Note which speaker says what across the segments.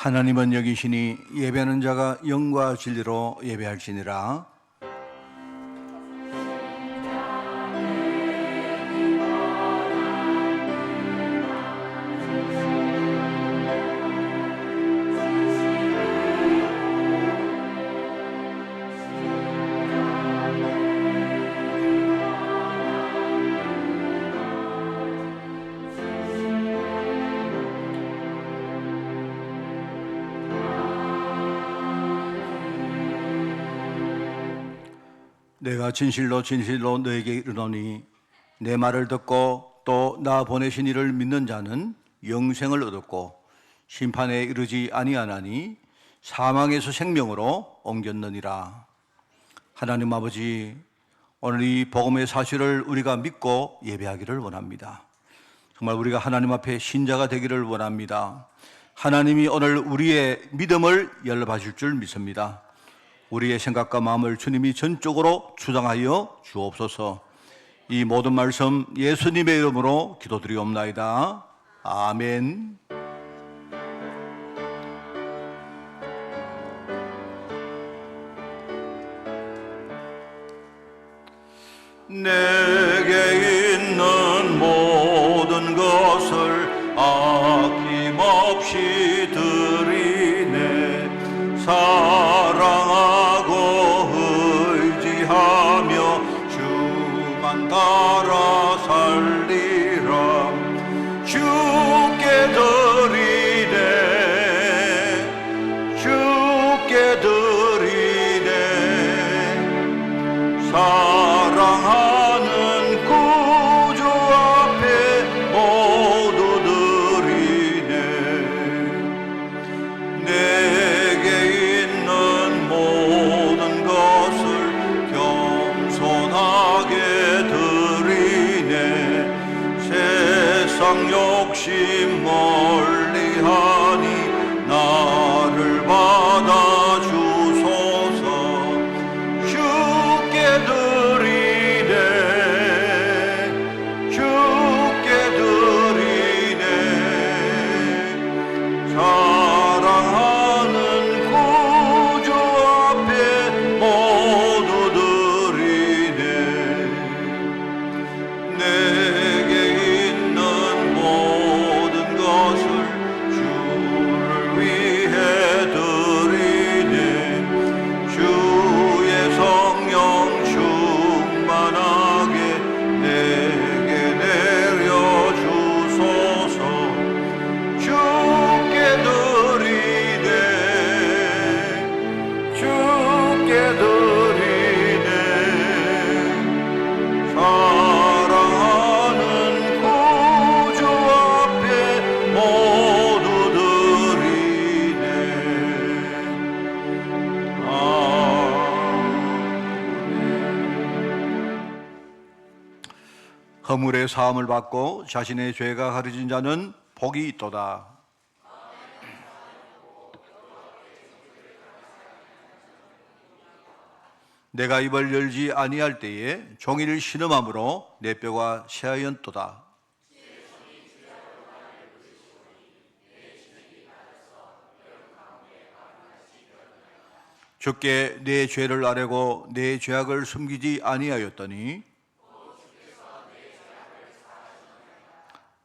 Speaker 1: 하나님은 여기시니 예배하는 자가 영과 진리로 예배할지니라. 내가 진실로 진실로 너에게 이르노니 내 말을 듣고 또 나 보내신 이를 믿는 자는 영생을 얻었고 심판에 이르지 아니하나니 사망에서 생명으로 옮겼느니라. 하나님 아버지, 오늘 이 복음의 사실을 우리가 믿고 예배하기를 원합니다. 정말 우리가 하나님 앞에 신자가 되기를 원합니다. 하나님이 오늘 우리의 믿음을 연락하실 줄 믿습니다. 우리의 생각과 마음을 주님이 전적으로 주장하여 주옵소서. 이 모든 말씀 예수님의 이름으로 기도드리옵나이다. 아멘. 내게 있는 모든 것을 아낌없이 드리네. 사랑하고 의지하며 주만 따라 살리라. 주께 드리네, 주께 드리네. 사랑하는 구주 앞에 모두 드리네. 내게 있는 모든 것을 겸손하게 드리네. 세상 욕심 멀리하니 나를 받아 주소서. 주께 드리네, 주께 드리네. 사랑하는 구주 앞에 모두 드리네. 내게 있는 모든 것을 주를 위해 드리네. 주의 성령 충만하게 내게 내려주소서. 주께 드리네, 주께 드리네. 사랑하는 구주 앞에 모두 드리네. 허물의 사함을 받고 자신의 죄가 가려진 자는 복이 있도다. 내가 입을 열지 아니할 때에 종이를 신음함으로 내 뼈가 새하였도다. 주께 내 죄를 아뢰고 내 죄악을 숨기지 아니하였더니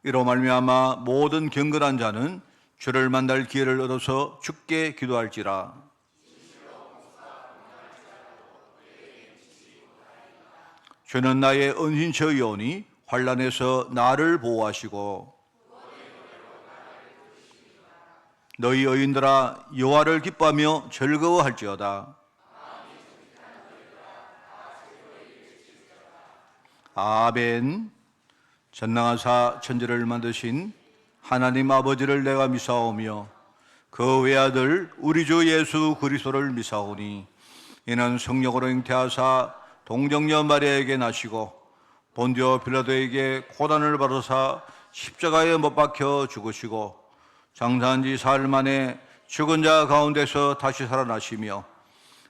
Speaker 1: 이로 말미암아 모든 경건한 자는 주를 만날 기회를 얻어서 주께 기도할지라. 주는 나의 은신처이오니 환난에서 나를 보호하시고 너희 의인들아 여호와를 기뻐하며 즐거워할지어다. 아멘. 전능하사 천지를 만드신 하나님 아버지를 내가 미사오며 그 외아들 우리 주 예수 그리스도를 미사오니 이는 성령으로 잉태하사 동정녀 마리아에게 나시고 본디오 빌라도에게 고난을 받으사 십자가에 못 박혀 죽으시고 장사한 지 사흘 만에 죽은 자 가운데서 다시 살아나시며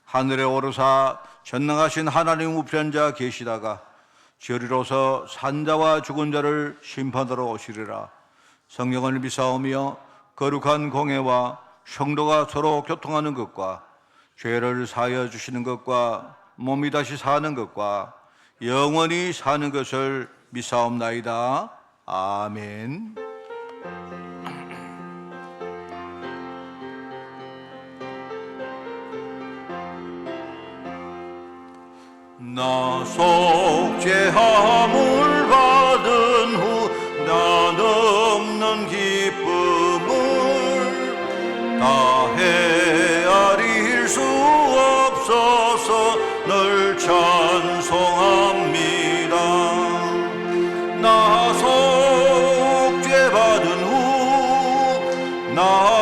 Speaker 1: 하늘에 오르사 전능하신 하나님 우편 자 계시다가 저리로서 산자와 죽은 자를 심판하러 오시리라. 성령을 미사오며 거룩한 공회와 성도가 서로 교통하는 것과 죄를 사하여 주시는 것과 몸이 다시 사는 것과 영원히 사는 것을 믿사옵나이다. 아멘. 나 속죄함을 받은 후 나 넘는 기쁨을 다 헤아릴 수 없어서 늘 찬송합니다. 나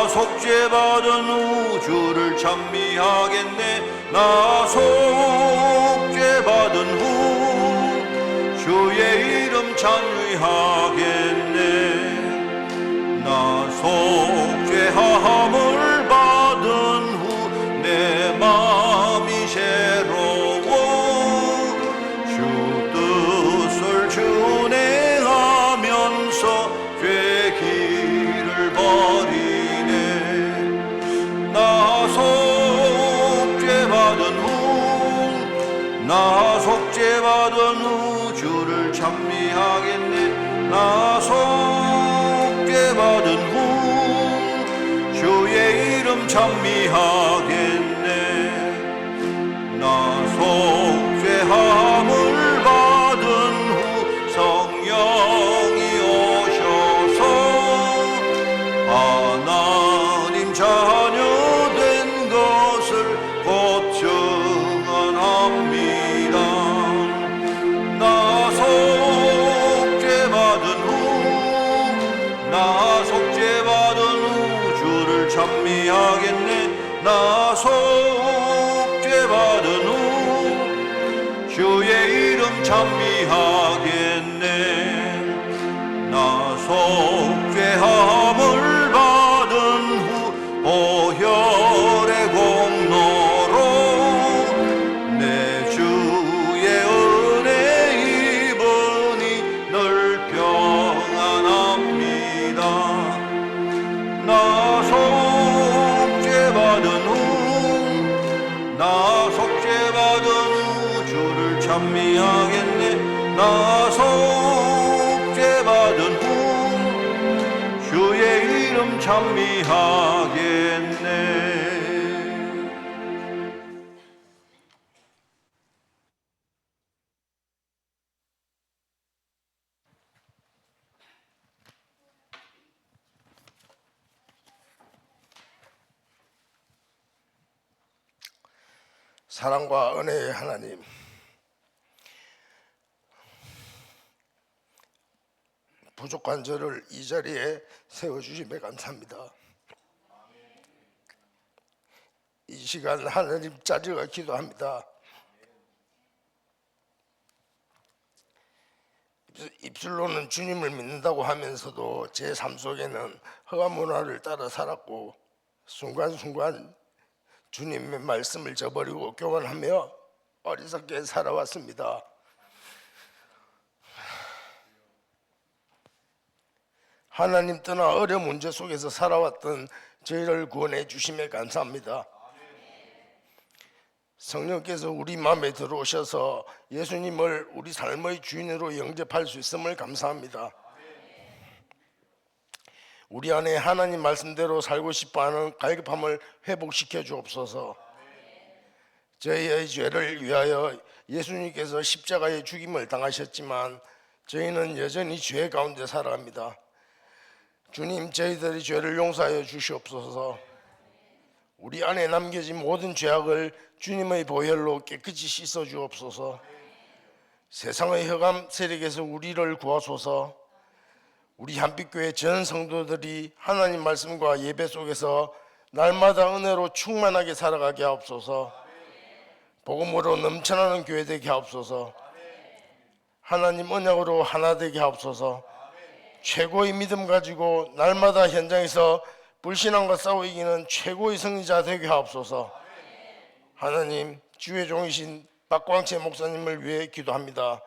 Speaker 1: 속죄받은 후 주를 찬미하겠네. 나 속죄받은 후 주의 이름 찬미하겠네. 나 속죄함을 받은 후 내 마음이 새로워 주 뜻을 준행하면서 죄 길을 버리네. 나 속죄받은 후 주를 찬미하겠네. 나 속죄받은 후 주의 이름 찬미하겠네. 나 속죄함을 받은 후 성령이 오셔서 하나님 자녀 된 것을 곧 증언합니다. 나 속죄받은 후 주를 찬미하겠네. 나 속죄받은 후 주의 이름 찬미하겠네. 나 속죄함을 받은 후 보혈의 공로로 내 주의 은혜 입으니 늘 평안합니다. 나 속죄받은 후 주를 찬미하겠네. 나 속죄받은 후 주의 이름 찬미하겠네.
Speaker 2: 사랑과 은혜의 하나님, 부족한 저를 이 자리에 세워주심에 감사합니다. 이 시간 하나님 자리가 기도합니다. 입술로는 주님을 믿는다고 하면서도 제 삶 속에는 허가 문화를 따라 살았고 순간순간 주님의 말씀을 저버리고 교만하며 어리석게 살아왔습니다. 하나님 떠나 어려운 문제 속에서 살아왔던 저희를 구원해 주심에 감사합니다. 성령께서 우리 마음에 들어오셔서 예수님을 우리 삶의 주인으로 영접할 수 있음을 감사합니다. 우리 안에 하나님 말씀대로 살고 싶어하는 갈급함을 회복시켜 주옵소서. 저희의 죄를 위하여 예수님께서 십자가의 죽임을 당하셨지만 저희는 여전히 죄 가운데 살아갑니다. 주님, 저희들의 죄를 용서하여 주시옵소서. 우리 안에 남겨진 모든 죄악을 주님의 보혈로 깨끗이 씻어 주옵소서. 세상의 흑암 세력에서 우리를 구하소서. 우리 한빛교회 전 성도들이 하나님 말씀과 예배 속에서 날마다 은혜로 충만하게 살아가게 하옵소서. 복음으로 넘쳐나는 교회 되게 하옵소서. 하나님 언약으로 하나 되게 하옵소서. 최고의 믿음 가지고 날마다 현장에서 불신앙과 싸워 이기는 최고의 승리자 되게 하옵소서. 하나님, 주의 종이신 박광채 목사님을 위해 기도합니다.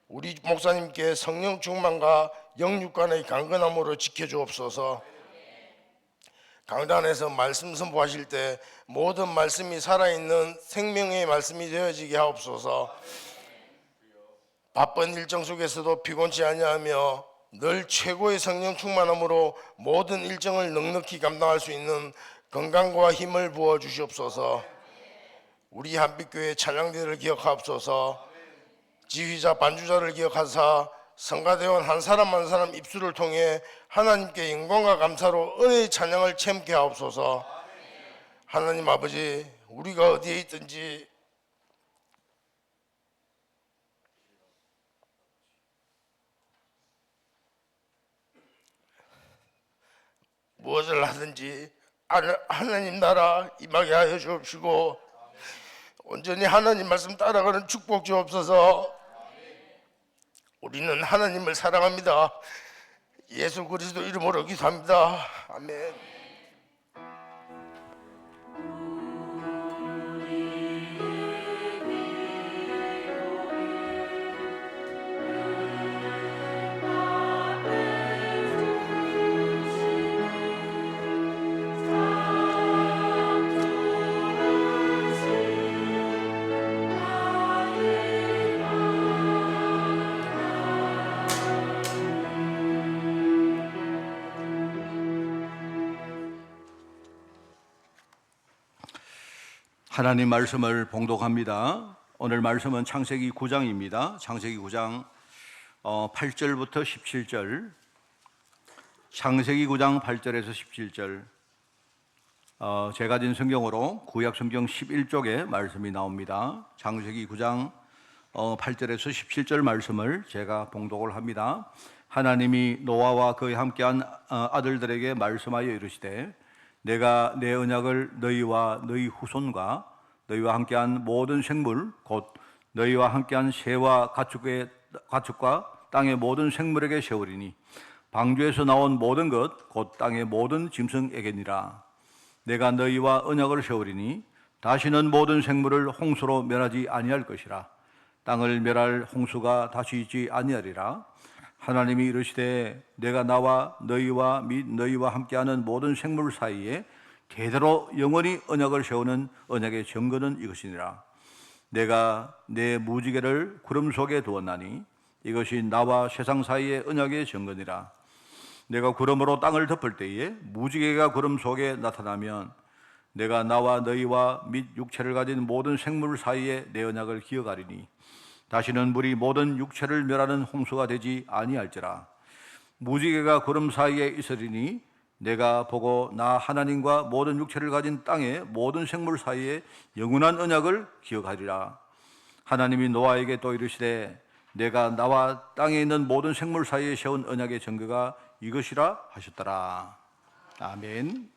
Speaker 2: 우리 목사님께 성령 충만과 영육간의 강건함으로 지켜주옵소서. 강단에서 말씀 선포하실 때 모든 말씀이 살아있는 생명의 말씀이 되어지게 하옵소서. 바쁜 일정 속에서도 피곤치 아니하며 늘 최고의 성령 충만함으로 모든 일정을 넉넉히 감당할 수 있는 건강과 힘을 부어 주시옵소서. 우리 한빛교회 찬양대를 기억하옵소서. 지휘자 반주자를 기억하사 성가대원 한 사람 한 사람 입술을 통해 하나님께 영광과 감사로 은혜의 찬양을 체험케 하옵소서. 하나님 아버지, 우리가 어디에 있든지 무엇을 하든지 하나님 나라 임하게 하여 주옵시고 온전히 하나님 말씀 따라가는 축복 주옵소서. 우리는 하나님을 사랑합니다. 예수 그리스도 이름으로 기도합니다. 아멘.
Speaker 1: 하나님 말씀을 봉독합니다. 오늘 말씀은 창세기 9장입니다. 창세기 9장 8절부터 17절, 창세기 9장 8절에서 17절, 제가 진 성경으로 구약 성경 11쪽에 말씀이 나옵니다. 창세기 9장 8절에서 17절 말씀을 제가 봉독을 합니다. 하나님이 노아와 그에 함께한 아들들에게 말씀하여 이르시되 내가 내 언약을 너희와 너희 후손과 너희와 함께한 모든 생물 곧 너희와 함께한 새와 가축과 땅의 모든 생물에게 세우리니 방주에서 나온 모든 것 곧 땅의 모든 짐승에게니라. 내가 너희와 언약을 세우리니 다시는 모든 생물을 홍수로 멸하지 아니할 것이라. 땅을 멸할 홍수가 다시 있지 아니하리라. 하나님이 이르시되 내가 나와 너희와 및 너희와 함께하는 모든 생물 사이에 대대로 영원히 언약을 세우는 언약의 증거는 이것이니라. 내가 내 무지개를 구름 속에 두었나니 이것이 나와 세상 사이의 언약의 증거니라. 내가 구름으로 땅을 덮을 때에 무지개가 구름 속에 나타나면 내가 나와 너희와 및 육체를 가진 모든 생물 사이에 내 언약을 기억하리니 다시는 물이 모든 육체를 멸하는 홍수가 되지 아니할지라. 무지개가 구름 사이에 있으리니 내가 보고 나 하나님과 모든 육체를 가진 땅의 모든 생물 사이에 영원한 언약을 기억하리라. 하나님이 노아에게 또 이르시되 내가 나와 땅에 있는 모든 생물 사이에 세운 언약의 증거가 이것이라 하셨더라. 아멘.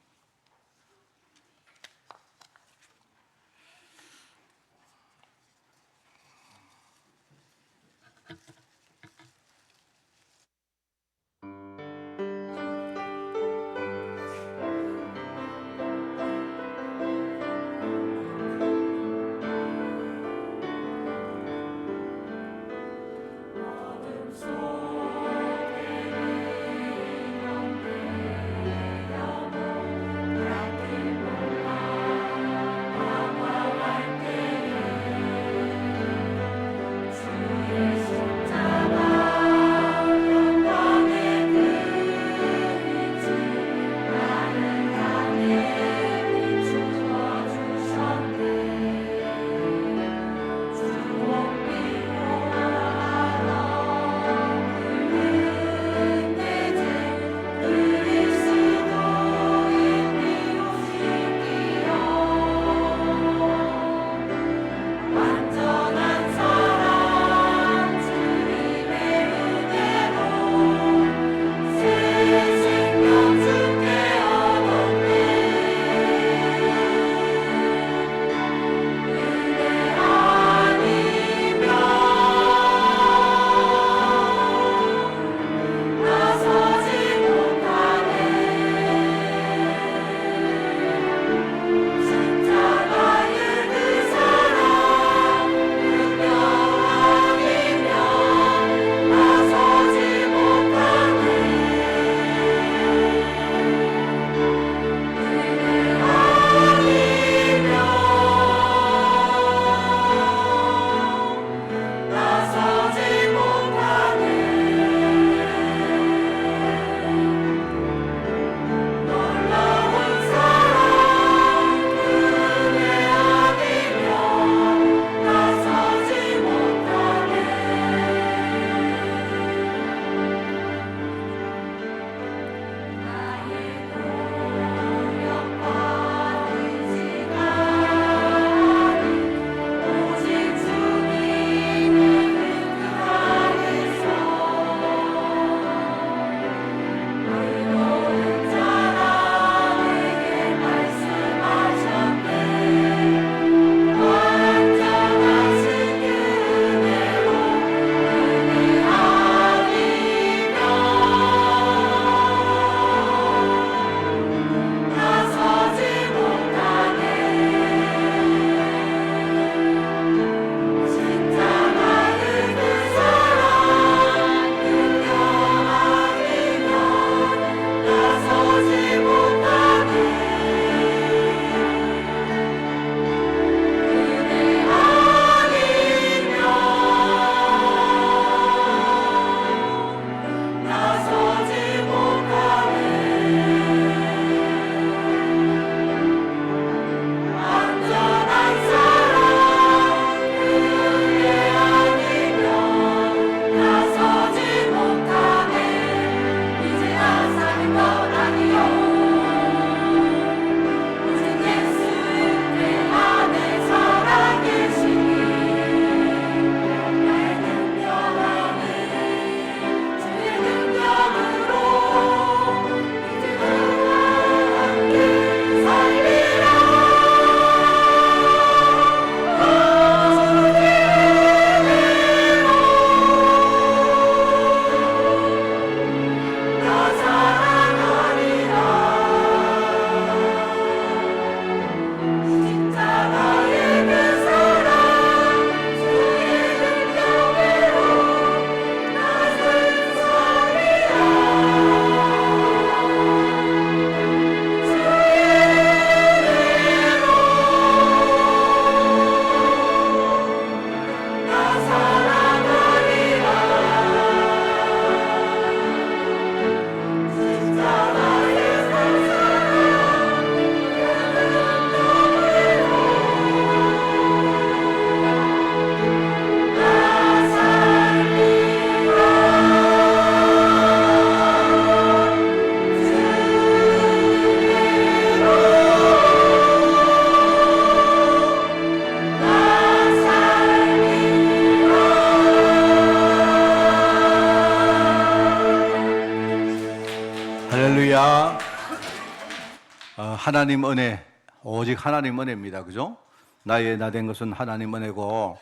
Speaker 1: 하나님 은혜, 오직 하나님 은혜입니다. 그죠? 나의 나 된 것은 하나님 은혜고,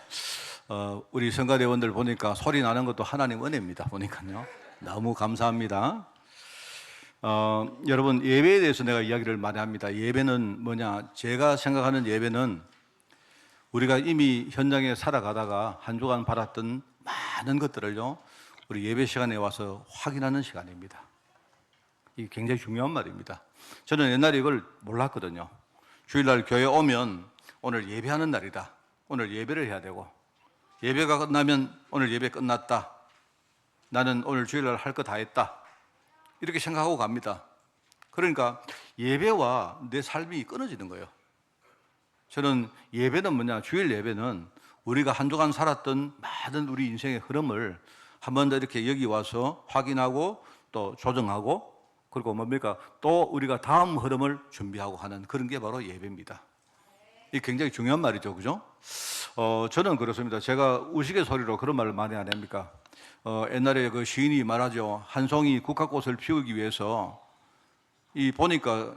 Speaker 1: 우리 성가대원들 보니까 소리 나는 것도 하나님 은혜입니다. 보니까요. 너무 감사합니다. 여러분, 예배에 대해서 내가 이야기를 많이 합니다. 예배는 뭐냐? 제가 생각하는 예배는 우리가 이미 현장에 살아가다가 한 주간 받았던 많은 것들을요, 우리 예배 시간에 와서 확인하는 시간입니다. 이게 굉장히 중요한 말입니다. 저는 옛날에 이걸 몰랐거든요. 주일날 교회 오면 오늘 예배하는 날이다. 오늘 예배를 해야 되고, 예배가 끝나면 오늘 예배 끝났다. 나는 오늘 주일날 할 거 다 했다. 이렇게 생각하고 갑니다. 그러니까 예배와 내 삶이 끊어지는 거예요. 저는 예배는 뭐냐? 주일 예배는 우리가 한 주간 살았던 많은 우리 인생의 흐름을 한 번 더 이렇게 여기 와서 확인하고 또 조정하고, 그리고 뭡니까? 또 우리가 다음 흐름을 준비하고 하는 그런 게 바로 예배입니다. 이게 굉장히 중요한 말이죠. 그죠? 저는 그렇습니다. 제가 우스갯소리로 그런 말을 많이 안 합니까? 옛날에 그 시인이 말하죠. 한 송이 국화꽃을 피우기 위해서 보니까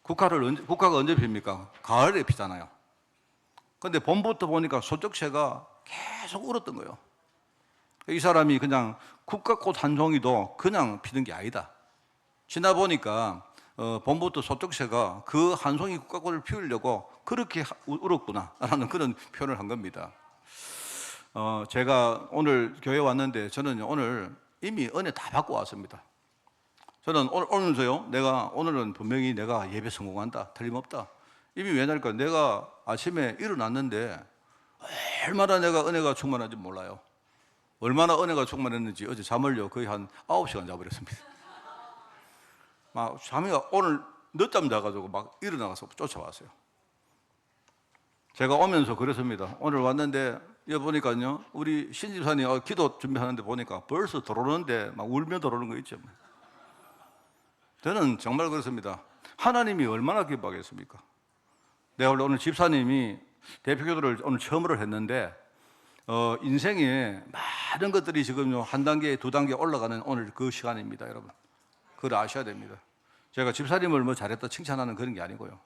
Speaker 1: 국화가 언제 핍니까? 가을에 피잖아요. 근데 봄부터 보니까 소쩍새가 계속 울었던 거예요. 이 사람이 그냥 국화꽃 한 송이도 그냥 피는 게 아니다. 지나 보니까 봄부터 소쩍새가 그 한 송이 국화꽃을 피우려고 그렇게 울었구나 라는 그런 표현을 한 겁니다. 제가 오늘 교회 왔는데 저는 오늘 이미 은혜 다 받고 왔습니다. 저는 오늘서요, 오늘은 분명히 내가 예배 성공한다, 틀림없다. 이미 왜냐니까 내가 아침에 일어났는데 얼마나 내가 은혜가 충만한지 몰라요. 얼마나 은혜가 충만했는지 어제 잠을요 거의 한 9시간 자버렸습니다. 막 잠이 오늘 늦잠 자가지고 막 일어나가서 쫓아왔어요. 제가 오면서 그랬습니다. 오늘 왔는데 여기 보니까요, 우리 신집사님 기도 준비하는데 보니까 벌써 들어오는데 막 울며 들어오는 거 있죠. 저는 정말 그렇습니다. 하나님이 얼마나 기뻐하겠습니까? 내가 오늘 집사님이 대표교도를 오늘 처음으로 했는데 인생에 많은 것들이 지금 한 단계, 두 단계 올라가는 오늘 그 시간입니다, 여러분. 그걸 아셔야 됩니다. 제가 집사님을 뭐 잘했다 칭찬하는 그런 게 아니고요.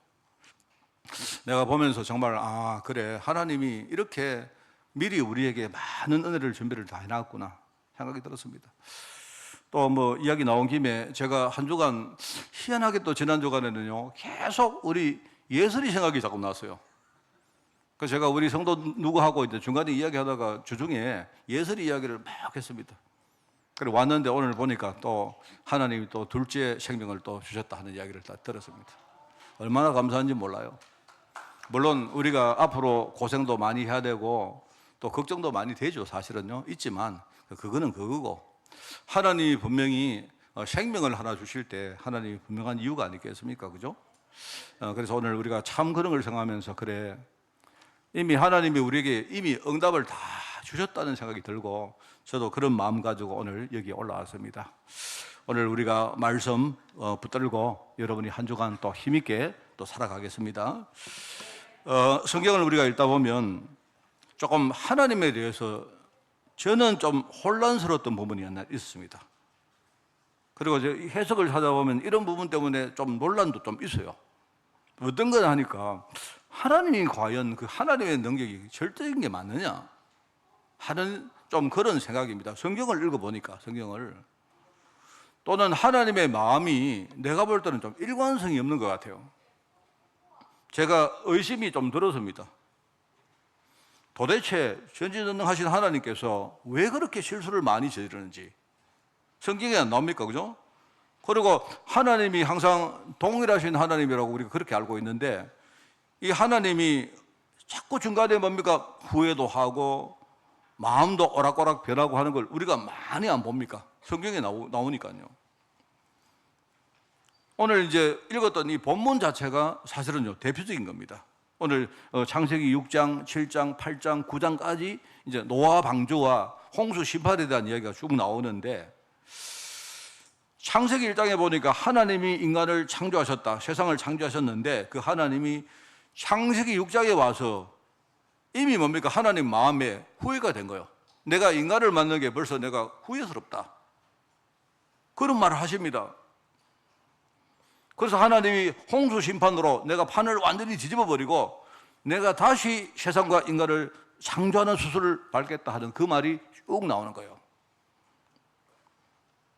Speaker 1: 내가 보면서 정말 그래, 하나님이 이렇게 미리 우리에게 많은 은혜를 준비를 다 해놨구나 생각이 들었습니다. 또 뭐 이야기 나온 김에 제가 한 주간 희한하게 또 지난 주간에는요 계속 우리 예설이 생각이 자꾸 났어요. 그래서 제가 우리 성도 누구하고 이제 중간에 이야기하다가 주중에 예설이 이야기를 막 했습니다. 그리고 왔는데 오늘 보니까 또 하나님이 또 둘째 생명을 또 주셨다 하는 이야기를 다 들었습니다. 얼마나 감사한지 몰라요. 물론 우리가 앞으로 고생도 많이 해야 되고 또 걱정도 많이 되죠. 사실은요. 있지만 그거는 그거고, 하나님이 분명히 생명을 하나 주실 때 하나님이 분명한 이유가 아니겠습니까? 그죠? 그래서 오늘 우리가 참 그런 걸 생각하면서 그래, 이미 하나님이 우리에게 이미 응답을 다 주셨다는 생각이 들고 저도 그런 마음 가지고 오늘 여기 올라왔습니다. 오늘 우리가 말씀 붙들고 여러분이 한 주간 또 힘있게 또 살아가겠습니다. 성경을 우리가 읽다 보면 조금 하나님에 대해서 저는 좀 혼란스러웠던 부분이 있습니다. 그리고 해석을 찾아보면 이런 부분 때문에 좀 논란도 좀 있어요. 어떤 건 하니까 하나님이 과연 그 하나님의 능력이 절대적인 게 맞느냐 하는 좀 그런 생각입니다. 성경을 읽어보니까 또는 하나님의 마음이 내가 볼 때는 좀 일관성이 없는 것 같아요. 제가 의심이 좀 들었습니다. 도대체 전지전능하신 하나님께서 왜 그렇게 실수를 많이 저지르는지 성경에 안 나옵니까? 그죠? 그리고 하나님이 항상 동일하신 하나님이라고 우리가 그렇게 알고 있는데 이 하나님이 자꾸 중간에 뭡니까? 후회도 하고 마음도 오락가락 변하고 하는 걸 우리가 많이 안 봅니까? 성경에 나오니까요. 오늘 이제 읽었던 이 본문 자체가 사실은요 대표적인 겁니다. 오늘 창세기 6장, 7장, 8장, 9장까지 이제 노아 방주와 홍수 심판에 대한 이야기가 쭉 나오는데, 창세기 1장에 보니까 하나님이 인간을 창조하셨다, 세상을 창조하셨는데 그 하나님이 창세기 6장에 와서 이미 뭡니까? 하나님 마음에 후회가 된 거예요. 내가 인간을 만든 게 벌써 내가 후회스럽다, 그런 말을 하십니다. 그래서 하나님이 홍수 심판으로 내가 판을 완전히 뒤집어 버리고 내가 다시 세상과 인간을 창조하는 수술을 밟겠다 하는 그 말이 쭉 나오는 거예요.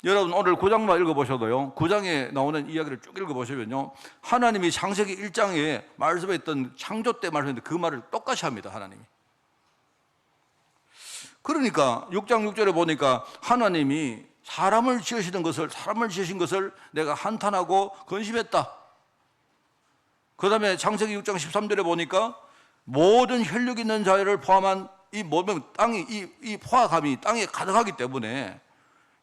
Speaker 1: 여러분 오늘 9장만 읽어보셔도요, 9장에 나오는 이야기를 쭉 읽어보시면요, 하나님이 창세기 1장에 말씀했던 창조 때 말씀했는데 그 말을 똑같이 합니다. 하나님이. 그러니까 6장 6절에 보니까 하나님이 사람을 지으신 것을 내가 한탄하고 근심했다. 그 다음에 창세기 6장 13절에 보니까 모든 혈육 있는 자를 포함한 이 모든 땅이, 이 포화감이 땅에 가득하기 때문에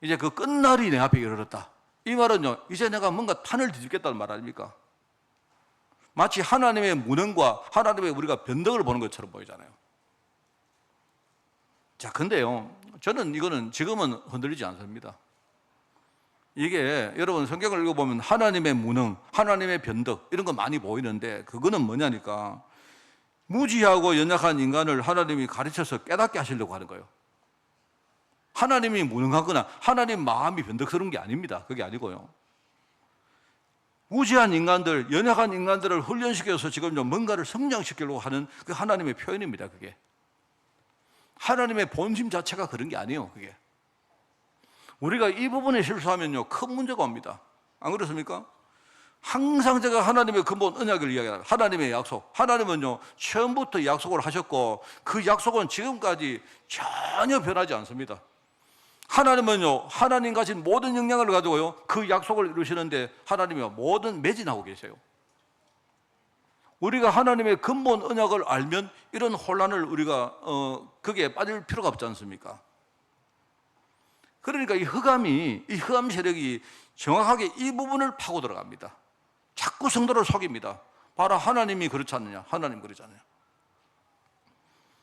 Speaker 1: 이제 그 끝날이 내 앞에 이르렀다. 이 말은요, 이제 내가 뭔가 판을 뒤집겠다는 말 아닙니까? 마치 하나님의 무능과 하나님의 우리가 변덕을 보는 것처럼 보이잖아요. 자, 근데요, 저는 이거는 지금은 흔들리지 않습니다. 이게 여러분 성경을 읽어보면 하나님의 무능, 하나님의 변덕 이런 거 많이 보이는데 그거는 뭐냐니까 무지하고 연약한 인간을 하나님이 가르쳐서 깨닫게 하시려고 하는 거예요. 하나님이 무능하거나 하나님 마음이 변덕스러운 게 아닙니다. 그게 아니고요. 무지한 인간들, 연약한 인간들을 훈련시켜서 지금 뭔가를 성장시키려고 하는 그 하나님의 표현입니다. 그게 하나님의 본심 자체가 그런 게 아니에요. 그게 우리가 이 부분에 실수하면요 큰 문제가 옵니다. 안 그렇습니까? 항상 제가 하나님의 근본 언약을 이야기합니다. 하나님의 약속. 하나님은요 처음부터 약속을 하셨고 그 약속은 지금까지 전혀 변하지 않습니다. 하나님은요 하나님 가진 모든 역량을 가지고요 그 약속을 이루시는데 하나님이 모든 매진하고 계세요. 우리가 하나님의 근본 언약을 알면 이런 혼란을 우리가 거기에 빠질 필요가 없지 않습니까? 그러니까 이 흑암 세력이 정확하게 이 부분을 파고 들어갑니다. 자꾸 성도를 속입니다. 봐라, 하나님이 그렇지 않느냐? 하나님 그렇지 않느냐?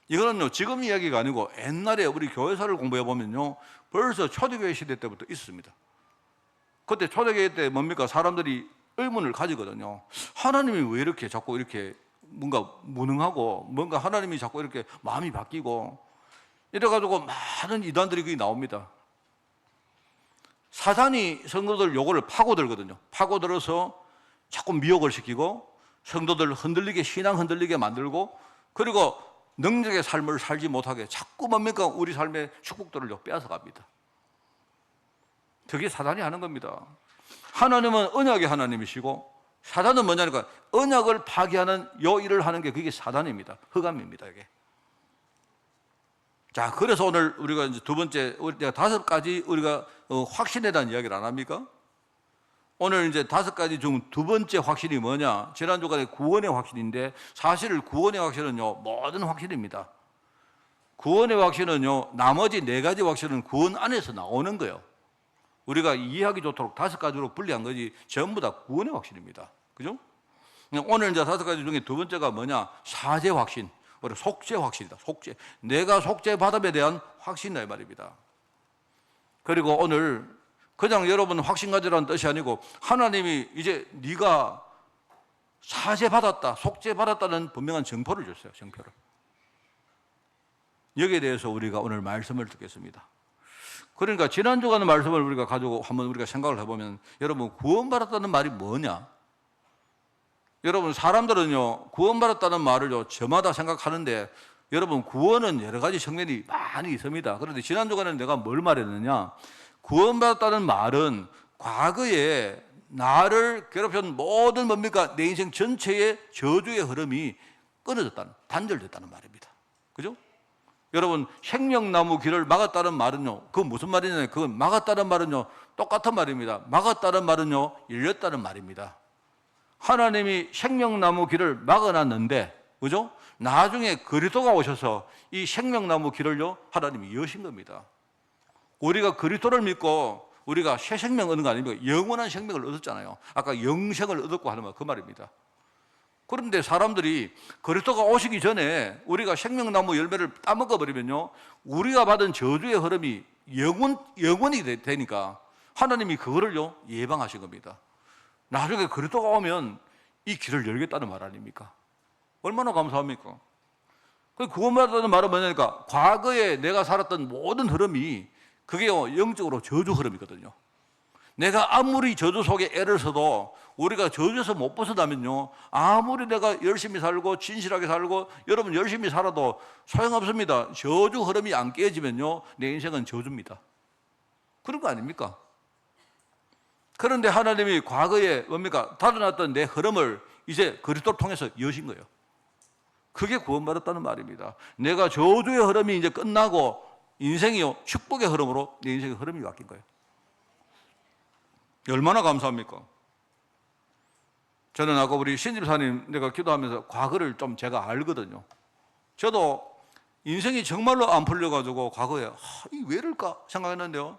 Speaker 1: 이거는요 지금 이야기가 아니고 옛날에 우리 교회사를 공부해 보면요 벌써 초대교회 시대 때부터 있습니다. 그때 초대교회 때 뭡니까? 사람들이 의문을 가지거든요. 하나님이 왜 이렇게 자꾸 이렇게 뭔가 무능하고 뭔가 하나님이 자꾸 이렇게 마음이 바뀌고 이래가지고 많은 이단들이 거기 나옵니다. 사단이 성도들 요거를 파고들거든요. 파고들어서 자꾸 미혹을 시키고 성도들 흔들리게, 신앙 흔들리게 만들고 그리고 능력의 삶을 살지 못하게 자꾸 뭡니까? 우리 삶의 축복들을 빼앗아갑니다. 그게 사단이 하는 겁니다. 하나님은 언약의 하나님이시고 사단은 뭐냐니까 언약을 파괴하는 요 일을 하는 게 그게 사단입니다. 흑암입니다. 이게. 자, 그래서 오늘 우리가 이제 두 번째, 내가 5가지 우리가 확신에 대한 이야기를 안 합니까? 오늘 이제 5가지 중 두 번째 확신이 뭐냐? 지난주간에 구원의 확신인데 사실 구원의 확신은요 모든 확신입니다. 구원의 확신은요 나머지 4가지 확신은 구원 안에서 나오는 거예요. 우리가 이해하기 좋도록 5가지로 분리한 거지 전부 다 구원의 확신입니다. 그죠? 오늘 이제 5가지 중에 두 번째가 뭐냐? 사죄 확신. 우리 속죄 확신이다. 속죄. 내가 속죄받음에 대한 확신이다 이 말입니다. 그리고 오늘 그냥 여러분 확신 가지라는 뜻이 아니고 하나님이 이제 네가 사죄받았다, 속죄받았다는 분명한 정보를 줬어요. 정표를. 여기에 대해서 우리가 오늘 말씀을 듣겠습니다. 그러니까 지난주간의 말씀을 우리가 가지고 한번 우리가 생각을 해보면 여러분 구원받았다는 말이 뭐냐? 여러분 사람들은요 구원받았다는 말을요 저마다 생각하는데 여러분 구원은 여러 가지 측면이 많이 있습니다. 그런데 지난주간에 내가 뭘 말했느냐? 구원받았다는 말은 과거에 나를 괴롭혔던 모든 뭡니까? 내 인생 전체의 저주의 흐름이 끊어졌다는, 단절됐다는 말입니다. 그죠? 여러분 생명나무 길을 막았다는 말은요 그건 무슨 말이냐? 그건 막았다는 말은요 똑같은 말입니다. 막았다는 말은요 열렸다는 말입니다. 하나님이 생명나무 길을 막아놨는데 그죠? 나중에 그리스도가 오셔서 이 생명나무 길을요 하나님이 여신 겁니다. 우리가 그리스도를 믿고 우리가 새 생명 얻는 거 아닙니까? 영원한 생명을 얻었잖아요. 아까 영생을 얻었고 하는 말 그 말입니다. 그런데 사람들이 그리스도가 오시기 전에 우리가 생명나무 열매를 따먹어 버리면요 우리가 받은 저주의 흐름이 영원이 되니까 하나님이 그거를요 예방하신 겁니다. 나중에 그리스도가 오면 이 길을 열겠다는 말 아닙니까? 얼마나 감사합니까? 구원받았다는 말은 뭐냐니까 과거에 내가 살았던 모든 흐름이 그게 영적으로 저주 흐름이거든요. 내가 아무리 저주 속에 애를 써도 우리가 저주에서 못 벗어나면요, 아무리 내가 열심히 살고 진실하게 살고 여러분 열심히 살아도 소용없습니다. 저주 흐름이 안 깨지면요, 내 인생은 저주입니다. 그런 거 아닙니까? 그런데 하나님이 과거에 뭡니까? 닫아놨던 내 흐름을 이제 그리스도를 통해서 여신 거예요. 그게 구원받았다는 말입니다. 내가 저주의 흐름이 이제 끝나고 인생이요, 축복의 흐름으로 내 인생의 흐름이 바뀐 거예요. 얼마나 감사합니까? 저는 아까 우리 신집사님 내가 기도하면서 과거를 좀 제가 알거든요. 저도 인생이 정말로 안 풀려가지고 과거에 이게 왜 이럴까 생각했는데요.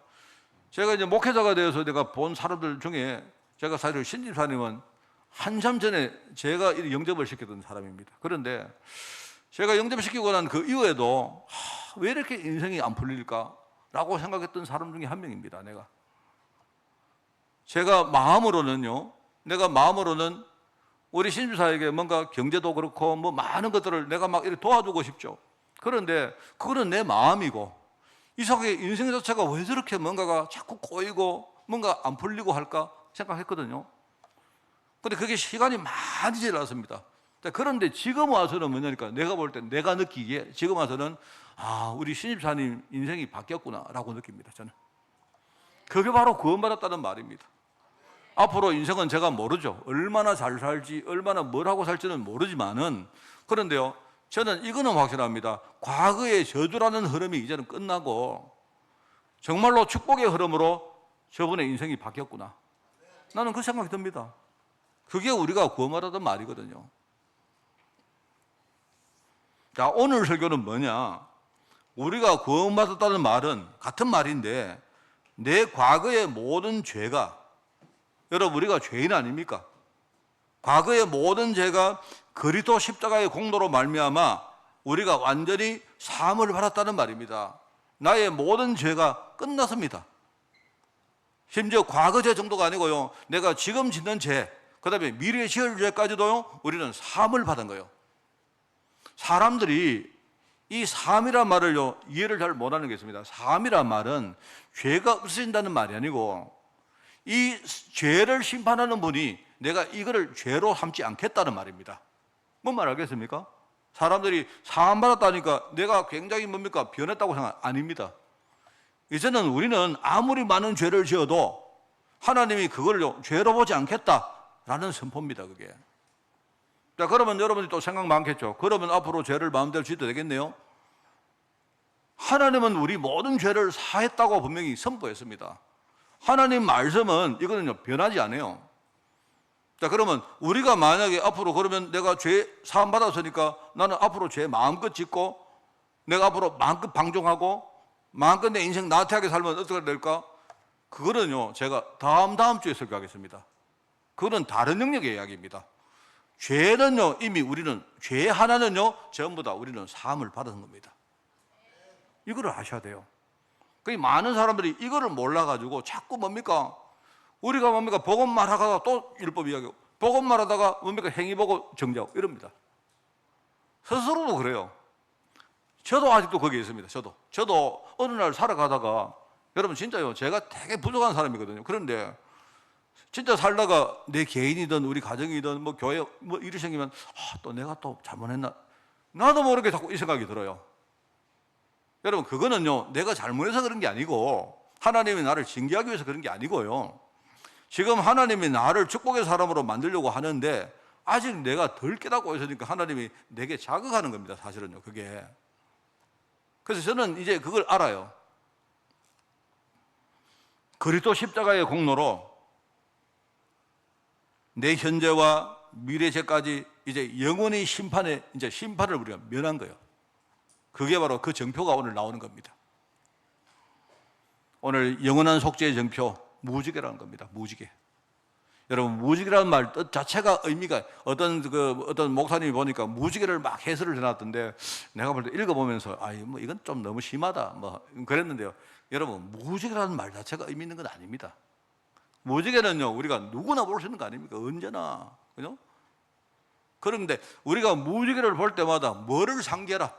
Speaker 1: 제가 이제 목회자가 되어서 내가 본 사람들 중에 제가 사실 신집사님은 한참 전에 제가 영접을 시켰던 사람입니다. 그런데 제가 영접시키고 난 그 이후에도 왜 이렇게 인생이 안 풀릴까라고 생각했던 사람 중에 한 명입니다. 제가 마음으로는요, 내가 마음으로는 우리 신주사에게 뭔가 경제도 그렇고 뭐 많은 것들을 내가 막 이렇게 도와주고 싶죠. 그런데 그거는 내 마음이고 이상하게 인생 자체가 왜 저렇게 뭔가가 자꾸 꼬이고 뭔가 안 풀리고 할까 생각했거든요. 근데 그게 시간이 많이 지났습니다. 그런데 지금 와서는 뭐냐니까 내가 볼 때 내가 느끼기에 지금 와서는 우리 신집사님 인생이 바뀌었구나라고 느낍니다. 저는 그게 바로 구원받았다는 말입니다. 앞으로 인생은 제가 모르죠. 얼마나 잘 살지, 얼마나 뭘 하고 살지는 모르지만은, 그런데요, 저는 이거는 확실합니다. 과거의 저주라는 흐름이 이제는 끝나고 정말로 축복의 흐름으로 저분의 인생이 바뀌었구나. 나는 그 생각이 듭니다. 그게 우리가 구원받았던 말이거든요. 자, 오늘 설교는 뭐냐? 우리가 구원받았다는 말은 같은 말인데 내 과거의 모든 죄가, 여러분 우리가 죄인 아닙니까? 과거의 모든 죄가 그리스도 십자가의 공로로 말미암아 우리가 완전히 사함을 받았다는 말입니다. 나의 모든 죄가 끝났습니다. 심지어 과거 죄 정도가 아니고요, 내가 지금 짓는 죄, 그 다음에 미래에 지을 죄까지도요, 우리는 사함을 받은 거예요. 사람들이 이 사함이란 말을요, 이해를 잘 못하는 게 있습니다. 사함이란 말은 죄가 없어진다는 말이 아니고 이 죄를 심판하는 분이 내가 이거를 죄로 삼지 않겠다는 말입니다. 뭔 말 알겠습니까? 사람들이 사함 받았다니까 내가 굉장히 뭡니까? 변했다고 생각 아닙니다. 이제는 우리는 아무리 많은 죄를 지어도 하나님이 그걸요, 죄로 보지 않겠다라는 선포입니다. 그게. 자, 그러면 여러분이 또 생각 많겠죠. 그러면 앞으로 죄를 마음대로 지어도 되겠네요. 하나님은 우리 모든 죄를 사했다고 분명히 선포했습니다. 하나님 말씀은 이거는요, 변하지 않아요. 자, 그러면 우리가 만약에 앞으로 그러면 내가 죄 사함 받았으니까 나는 앞으로 죄 마음껏 짓고 내가 앞으로 마음껏 방종하고 마음껏 내 인생 나태하게 살면 어떻게 될까? 그거는요, 제가 다음 주에 설교하겠습니다. 그거는 다른 영역의 이야기입니다. 죄는요, 이미 우리는 죄 하나는요, 전부 다 우리는 사함을 받은 겁니다. 이거를 아셔야 돼요. 그 많은 사람들이 이거를 몰라가지고 자꾸 뭡니까? 우리가 뭡니까? 복음만 하다가 또 율법 이야기하고, 복음만 하다가 뭡니까? 행위 보고 정죄하고 이럽니다. 스스로도 그래요. 저도 아직도 거기에 있습니다. 저도 어느 날 살아가다가, 여러분 진짜요, 제가 되게 부족한 사람이거든요. 그런데 진짜 살다가 내 개인이든 우리 가정이든 뭐 교회 뭐 일이 생기면 또 내가 또 잘못했나? 나도 모르게 자꾸 이 생각이 들어요. 여러분 그거는요, 내가 잘못해서 그런 게 아니고 하나님이 나를 징계하기 위해서 그런 게 아니고요, 지금 하나님이 나를 축복의 사람으로 만들려고 하는데 아직 내가 덜 깨닫고 있으니까 하나님이 내게 자극하는 겁니다. 사실은요, 그게. 그래서 저는 이제 그걸 알아요. 그리스도 십자가의 공로로 내 현재와 미래 죄까지 이제 영원히 심판을 우리가 면한 거예요. 그게 바로 그 정표가 오늘 나오는 겁니다. 오늘 영원한 속죄의 정표, 무지개라는 겁니다. 무지개. 여러분, 무지개라는 말 뜻 자체가 의미가, 어떤 목사님이 보니까 무지개를 막 해설을 해놨던데, 내가 볼 때 읽어보면서, 뭐 이건 좀 너무 심하다, 뭐 그랬는데요. 여러분, 무지개라는 말 자체가 의미 있는 건 아닙니다. 무지개는요, 우리가 누구나 볼 수 있는 거 아닙니까? 언제나. 그죠? 그런데 우리가 무지개를 볼 때마다 뭐를 상기해라?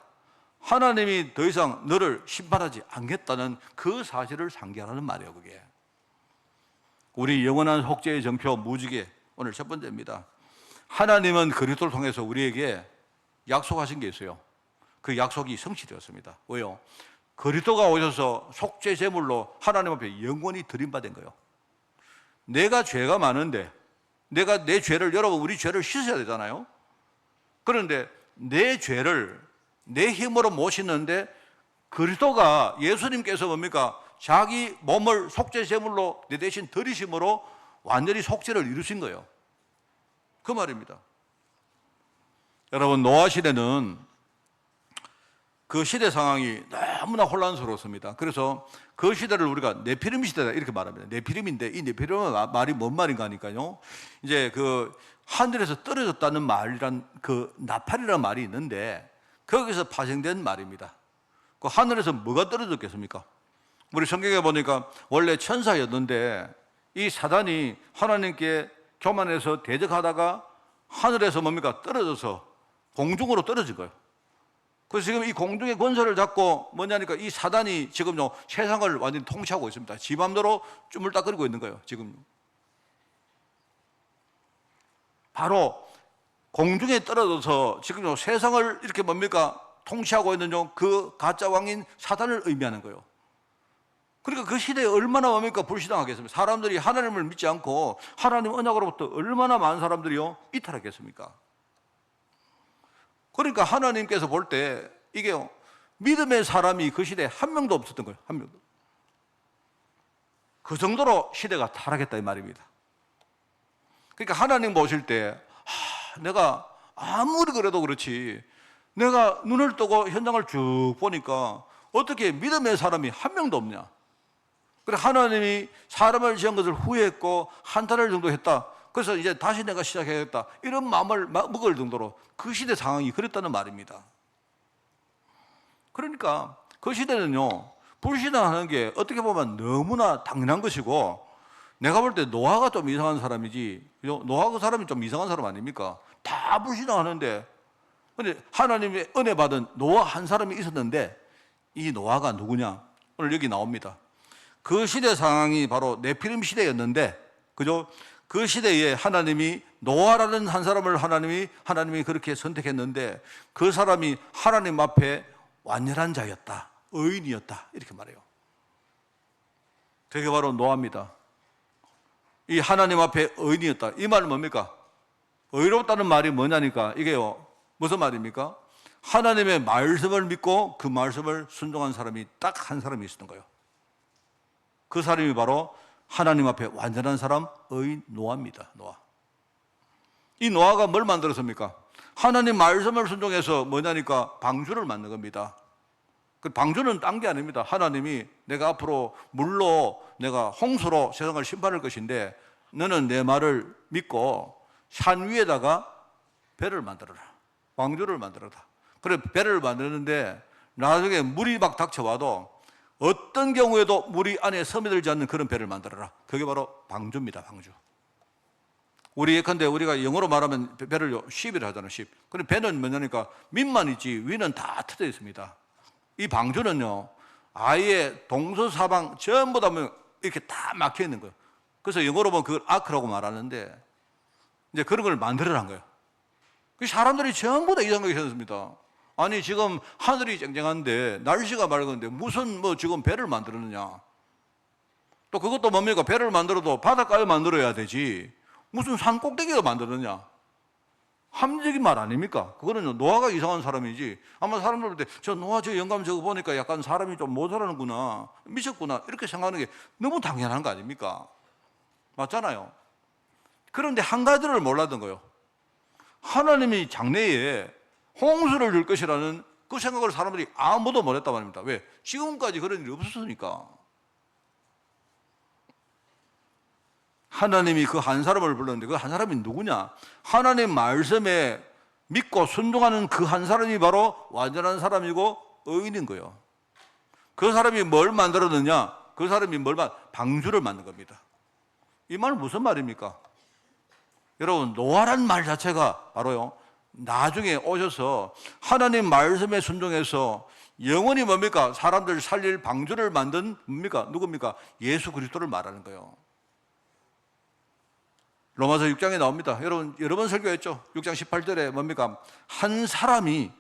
Speaker 1: 하나님이 더 이상 너를 심판하지 않겠다는 그 사실을 상기하라는 말이에요, 그게. 우리 영원한 속죄의 정표 무지개, 오늘 첫 번째입니다. 하나님은 그리스도를 통해서 우리에게 약속하신 게 있어요. 그 약속이 성취되었습니다. 왜요? 그리스도가 오셔서 속죄 제물로 하나님 앞에 영원히 드림받은 거예요. 내가 죄가 많은데 내가 내 죄를, 여러분 우리 죄를 씻어야 되잖아요. 그런데 내 죄를 내 힘으로 못 씻는데 그리스도가, 예수님께서 뭡니까? 자기 몸을 속죄 제물로 내 대신 들이심으로 완전히 속죄를 이루신 거예요. 그 말입니다. 여러분, 노아 시대는 그 시대 상황이 너무나 혼란스러웠습니다. 그래서 그 시대를 우리가 네피림 시대다 이렇게 말합니다. 네피림인데, 이 네피림은 말이 뭔 말인가 하니까요, 이제 그 하늘에서 떨어졌다는 말이란, 그 나팔이라는 말이 있는데 거기서 파생된 말입니다. 그 하늘에서 뭐가 떨어졌겠습니까? 우리 성경에 보니까 원래 천사였는데 이 사단이 하나님께 교만해서 대적하다가 하늘에서 뭡니까? 떨어져서 공중으로 떨어진 거예요. 그래서 지금 이 공중의 권세를 잡고 뭐냐니까 이 사단이 지금 세상을 완전히 통치하고 있습니다. 지 맘대로 쭈물딱거리고 있는 거예요, 지금. 바로 공중에 떨어져서 지금 세상을 이렇게 뭡니까? 통치하고 있는 그 가짜 왕인 사단을 의미하는 거예요. 그러니까 그 시대에 얼마나 뭡니까? 불신앙하겠습니까? 사람들이 하나님을 믿지 않고 하나님 언약으로부터 얼마나 많은 사람들이요 이탈했겠습니까? 그러니까 하나님께서 볼 때 이게요, 믿음의 사람이 그 시대에 한 명도 없었던 거예요. 한 명도. 그 정도로 시대가 타락했다 이 말입니다. 그러니까 하나님 보실 때 내가 아무리 그래도 그렇지, 내가 눈을 뜨고 현장을 쭉 보니까 어떻게 믿음의 사람이 한 명도 없냐. 그래 하나님이 사람을 지은 것을 후회했고 한탄할 정도 했다. 그래서 이제 다시 내가 시작해야겠다, 이런 마음을 먹을 정도로 그 시대 상황이 그랬다는 말입니다. 그러니까 그 시대는요, 불신앙하는 게 어떻게 보면 너무나 당연한 것이고, 내가 볼 때 노아가 좀 이상한 사람이지, 노아 그 사람이 좀 이상한 사람 아닙니까? 다 불신앙하는데, 근데 하나님의 은혜 받은 노아 한 사람이 있었는데 이 노아가 누구냐? 오늘 여기 나옵니다. 그 시대 상황이 바로 네피림 시대였는데, 그죠? 그 시대에 하나님이 노아라는 한 사람을 하나님이 그렇게 선택했는데 그 사람이 하나님 앞에 완전한 자였다, 의인이었다, 이렇게 말해요. 그게 바로 노아입니다. 이 하나님 앞에 의인이었다, 이 말은 뭡니까? 의롭다는 말이 뭐냐니까, 이게요 무슨 말입니까? 하나님의 말씀을 믿고 그 말씀을 순종한 사람이 딱 한 사람이 있었던 거예요. 그 사람이 바로 하나님 앞에 완전한 사람, 의인 노아입니다. 노아. 이 노아가 뭘 만들었습니까? 하나님 말씀을 순종해서 뭐냐니까 방주를 만든 겁니다. 그 방주는 딴 게 아닙니다. 하나님이 내가 앞으로 물로, 내가 홍수로 세상을 심판할 것인데 너는 내 말을 믿고 산 위에다가 배를 만들어라, 방주를 만들어라. 그래 배를 만드는데 나중에 물이 막 닥쳐와도 어떤 경우에도 물이 안에 스며들지 않는 그런 배를 만들어라. 그게 바로 방주입니다. 방주. 우리 예컨대 우리가 영어로 말하면 배를 ship이라 하잖아요. ship. 근데 배는 뭐냐니까 밑만 있지 위는 다 트여 있습니다. 이 방주는요, 아예 동서사방 전부 다 이렇게 다 막혀 있는 거예요. 그래서 영어로 보면 그걸 아크라고 말하는데, 이제 그런 걸 만들어란 거예요. 사람들이 전부 다 이 생각이 생겼습니다. 아니 지금 하늘이 쨍쨍한데 날씨가 맑은데 무슨 지금 배를 만들었느냐. 또 그것도 뭡니까? 배를 만들어도 바닷가에 만들어야 되지 무슨 산 꼭대기에 만들었냐. 합리적인 말 아닙니까? 그거는 노아가 이상한 사람이지, 아마 사람들 볼 때 저 노아 저 영감 저거 보니까 약간 사람이 좀 모자라는구나, 미쳤구나, 이렇게 생각하는 게 너무 당연한 거 아닙니까? 맞잖아요. 그런데 한 가지를 몰랐던 거예요. 하나님이 장래에 홍수를 줄 것이라는 그 생각을 사람들이 아무도 못했단 말입니다. 왜? 지금까지 그런 일이 없었으니까. 하나님이 그 한 사람을 불렀는데 그 한 사람이 누구냐? 하나님 말씀에 믿고 순종하는 그 한 사람이 바로 완전한 사람이고 의인인 거예요. 그 사람이 뭘 만들었느냐? 그 사람이 방주를 만든 겁니다. 이 말은 무슨 말입니까? 여러분, 노아란 말 자체가 바로요, 나중에 오셔서 하나님 말씀에 순종해서 영원히 뭡니까? 사람들 살릴 방주를 만든 뭡니까? 누굽니까? 예수 그리스도를 말하는 거예요. 로마서 6장에 나옵니다. 여러분 여러 번 설교했죠. 6장 18절에 뭡니까? 한 사람이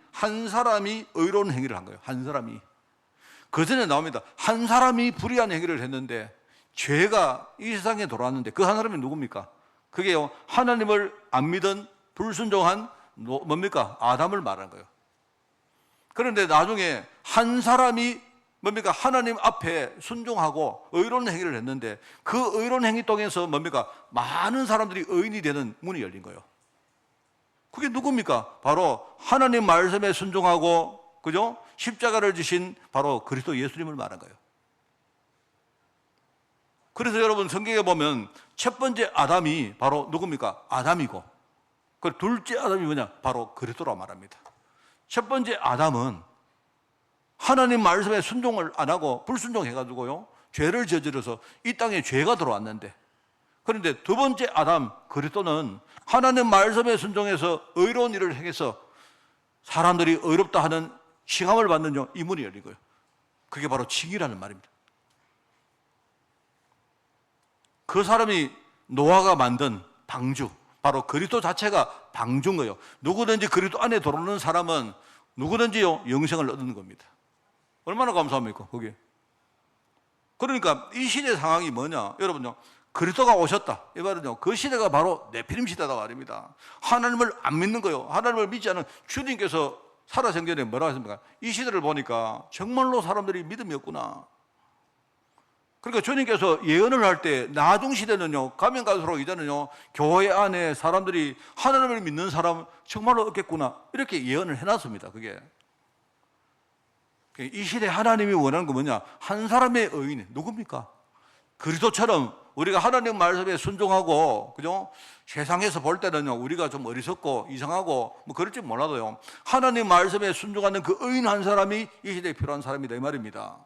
Speaker 1: 의로운 행위를 한 거예요. 한 사람이. 그 전에 나옵니다. 한 사람이 불의한 행위를 했는데 죄가 이 세상에 돌아왔는데 그 한 사람이 누굽니까? 그게요, 하나님을 안 믿은 불순종한 뭡니까? 아담을 말하는 거예요. 그런데 나중에 한 사람이 뭡니까? 하나님 앞에 순종하고 의로운 행위를 했는데 그 의로운 행위 통해서 뭡니까? 많은 사람들이 의인이 되는 문이 열린 거예요. 그게 누굽니까? 바로 하나님 말씀에 순종하고, 그죠? 십자가를 지신 바로 그리스도 예수님을 말한 거예요. 그래서 여러분 성경에 보면 첫 번째 아담이 바로 누굽니까? 아담이고, 그 둘째 아담이 뭐냐? 바로 그리스도라고 말합니다. 첫 번째 아담은 하나님 말씀에 순종을 안 하고 불순종해가지고요, 죄를 저질러서 이 땅에 죄가 들어왔는데, 그런데 두 번째 아담 그리스도는 하나님 말씀에 순종해서 의로운 일을 행해서 사람들이 의롭다 하는 칭함을 받는 이 문이 열린 거예요. 그게 바로 칭이라는 말입니다. 그 사람이 노아가 만든 방주, 바로 그리스도 자체가 방주인 거예요. 누구든지 그리스도 안에 들어오는 사람은 누구든지요 영생을 얻는 겁니다. 얼마나 감사합니까 그게. 그러니까 이 시대 상황이 뭐냐, 여러분요, 그리스도가 오셨다 이 말은요, 그 시대가 바로 네피림 시대다 말입니다. 하나님을 안 믿는 거예요. 하나님을 믿지 않은 주님께서 살아생전에 뭐라고 했습니까? 이 시대를 보니까 정말로 사람들이 믿음이 없구나. 그러니까 주님께서 예언을 할 때 나중 시대는요, 가면 갈수록 이제는요, 교회 안에 사람들이 하나님을 믿는 사람 정말로 없겠구나, 이렇게 예언을 해놨습니다. 그게 이 시대 하나님이 원하는 거 뭐냐? 한 사람의 의인, 누굽니까? 그리스도처럼 우리가 하나님 말씀에 순종하고, 그죠? 세상에서 볼 때는요, 우리가 좀 어리석고 이상하고 뭐 그럴지 몰라도요, 하나님 말씀에 순종하는 그 의인 한 사람이 이 시대에 필요한 사람이다 이 말입니다.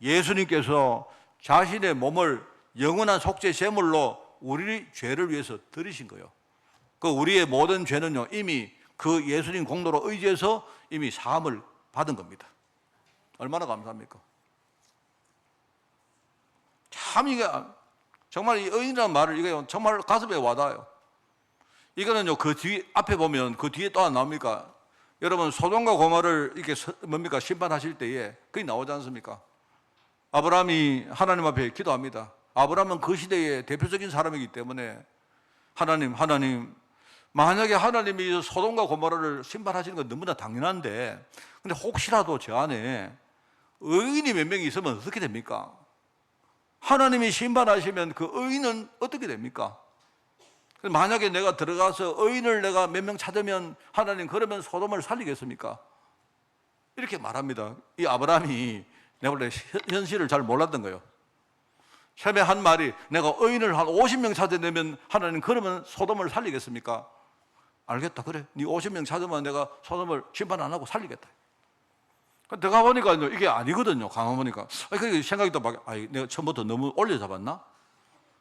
Speaker 1: 예수님께서 자신의 몸을 영원한 속죄 제물로 우리 죄를 위해서 드리신 거예요. 그 우리의 모든 죄는요, 이미 그 예수님 공로로 의지해서 이미 사함을 받은 겁니다. 얼마나 감사합니까? 참 이게 정말 이 의인이라는 말을 이게 정말 가슴에 와닿아요. 이거는요, 그 뒤 앞에 보면 그 뒤에 또 하나 나옵니까? 여러분 소돔과 고모를 이렇게 뭡니까? 심판하실 때에 그게 나오지 않습니까? 아브라함이 하나님 앞에 기도합니다. 아브라함은 그 시대의 대표적인 사람이기 때문에 하나님, 만약에 하나님이 소돔과 고모라를 심판하시는 건 너무나 당연한데, 근데 혹시라도 저 안에 의인이 몇 명이 있으면 어떻게 됩니까? 하나님이 심판하시면 그 의인은 어떻게 됩니까? 만약에 내가 들어가서 의인을 내가 몇 명 찾으면 하나님 그러면 소돔을 살리겠습니까? 이렇게 말합니다. 이 아브라함이 내가 원래 현실을 잘 몰랐던 거예요. 처음에 한 말이 내가 의인을 한 50명 찾아내면 하나님 그러면 소돔을 살리겠습니까? 알겠다, 그래, 네 50명 찾으면 내가 소돔을 심판 안 하고 살리겠다. 들어가 보니까 이게 아니거든요. 가만 보니까 그 생각이 또 막, 내가 처음부터 너무 올려 잡았나?